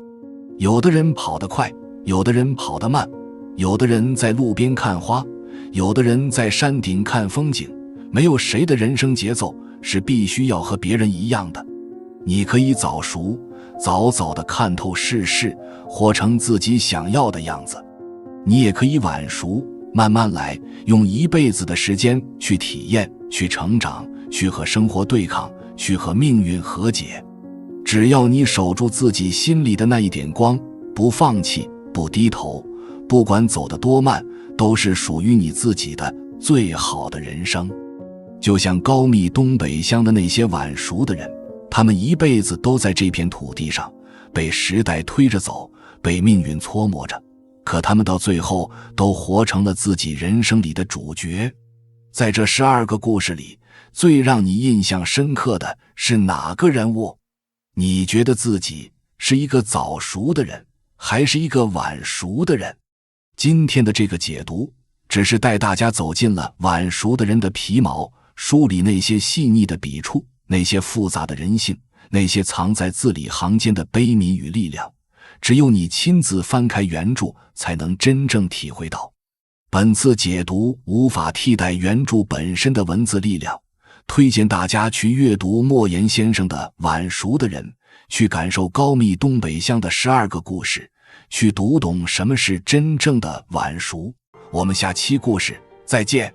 有的人跑得快，有的人跑得慢，有的人在路边看花，有的人在山顶看风景。没有谁的人生节奏是必须要和别人一样的。你可以早熟，早早地看透世事，活成自己想要的样子。你也可以晚熟，慢慢来，用一辈子的时间去体验，去成长，去和生活对抗，去和命运和解。只要你守住自己心里的那一点光，不放弃，不低头，不管走得多慢，都是属于你自己的最好的人生。就像高密东北乡的那些晚熟的人，他们一辈子都在这片土地上，被时代推着走，被命运搓磨着，可他们到最后都活成了自己人生里的主角。在这12个故事里，最让你印象深刻的是哪个人物？你觉得自己是一个早熟的人，还是一个晚熟的人？今天的这个解读只是带大家走进了晚熟的人的皮毛，梳理那些细腻的笔触，那些复杂的人性，那些藏在字里行间的悲悯与力量，只有你亲自翻开原著，才能真正体会到。本次解读无法替代原著本身的文字力量，推荐大家去阅读莫言先生的《晚熟的人》，去感受高密东北乡的12个故事，去读懂什么是真正的晚熟。我们下期故事再见。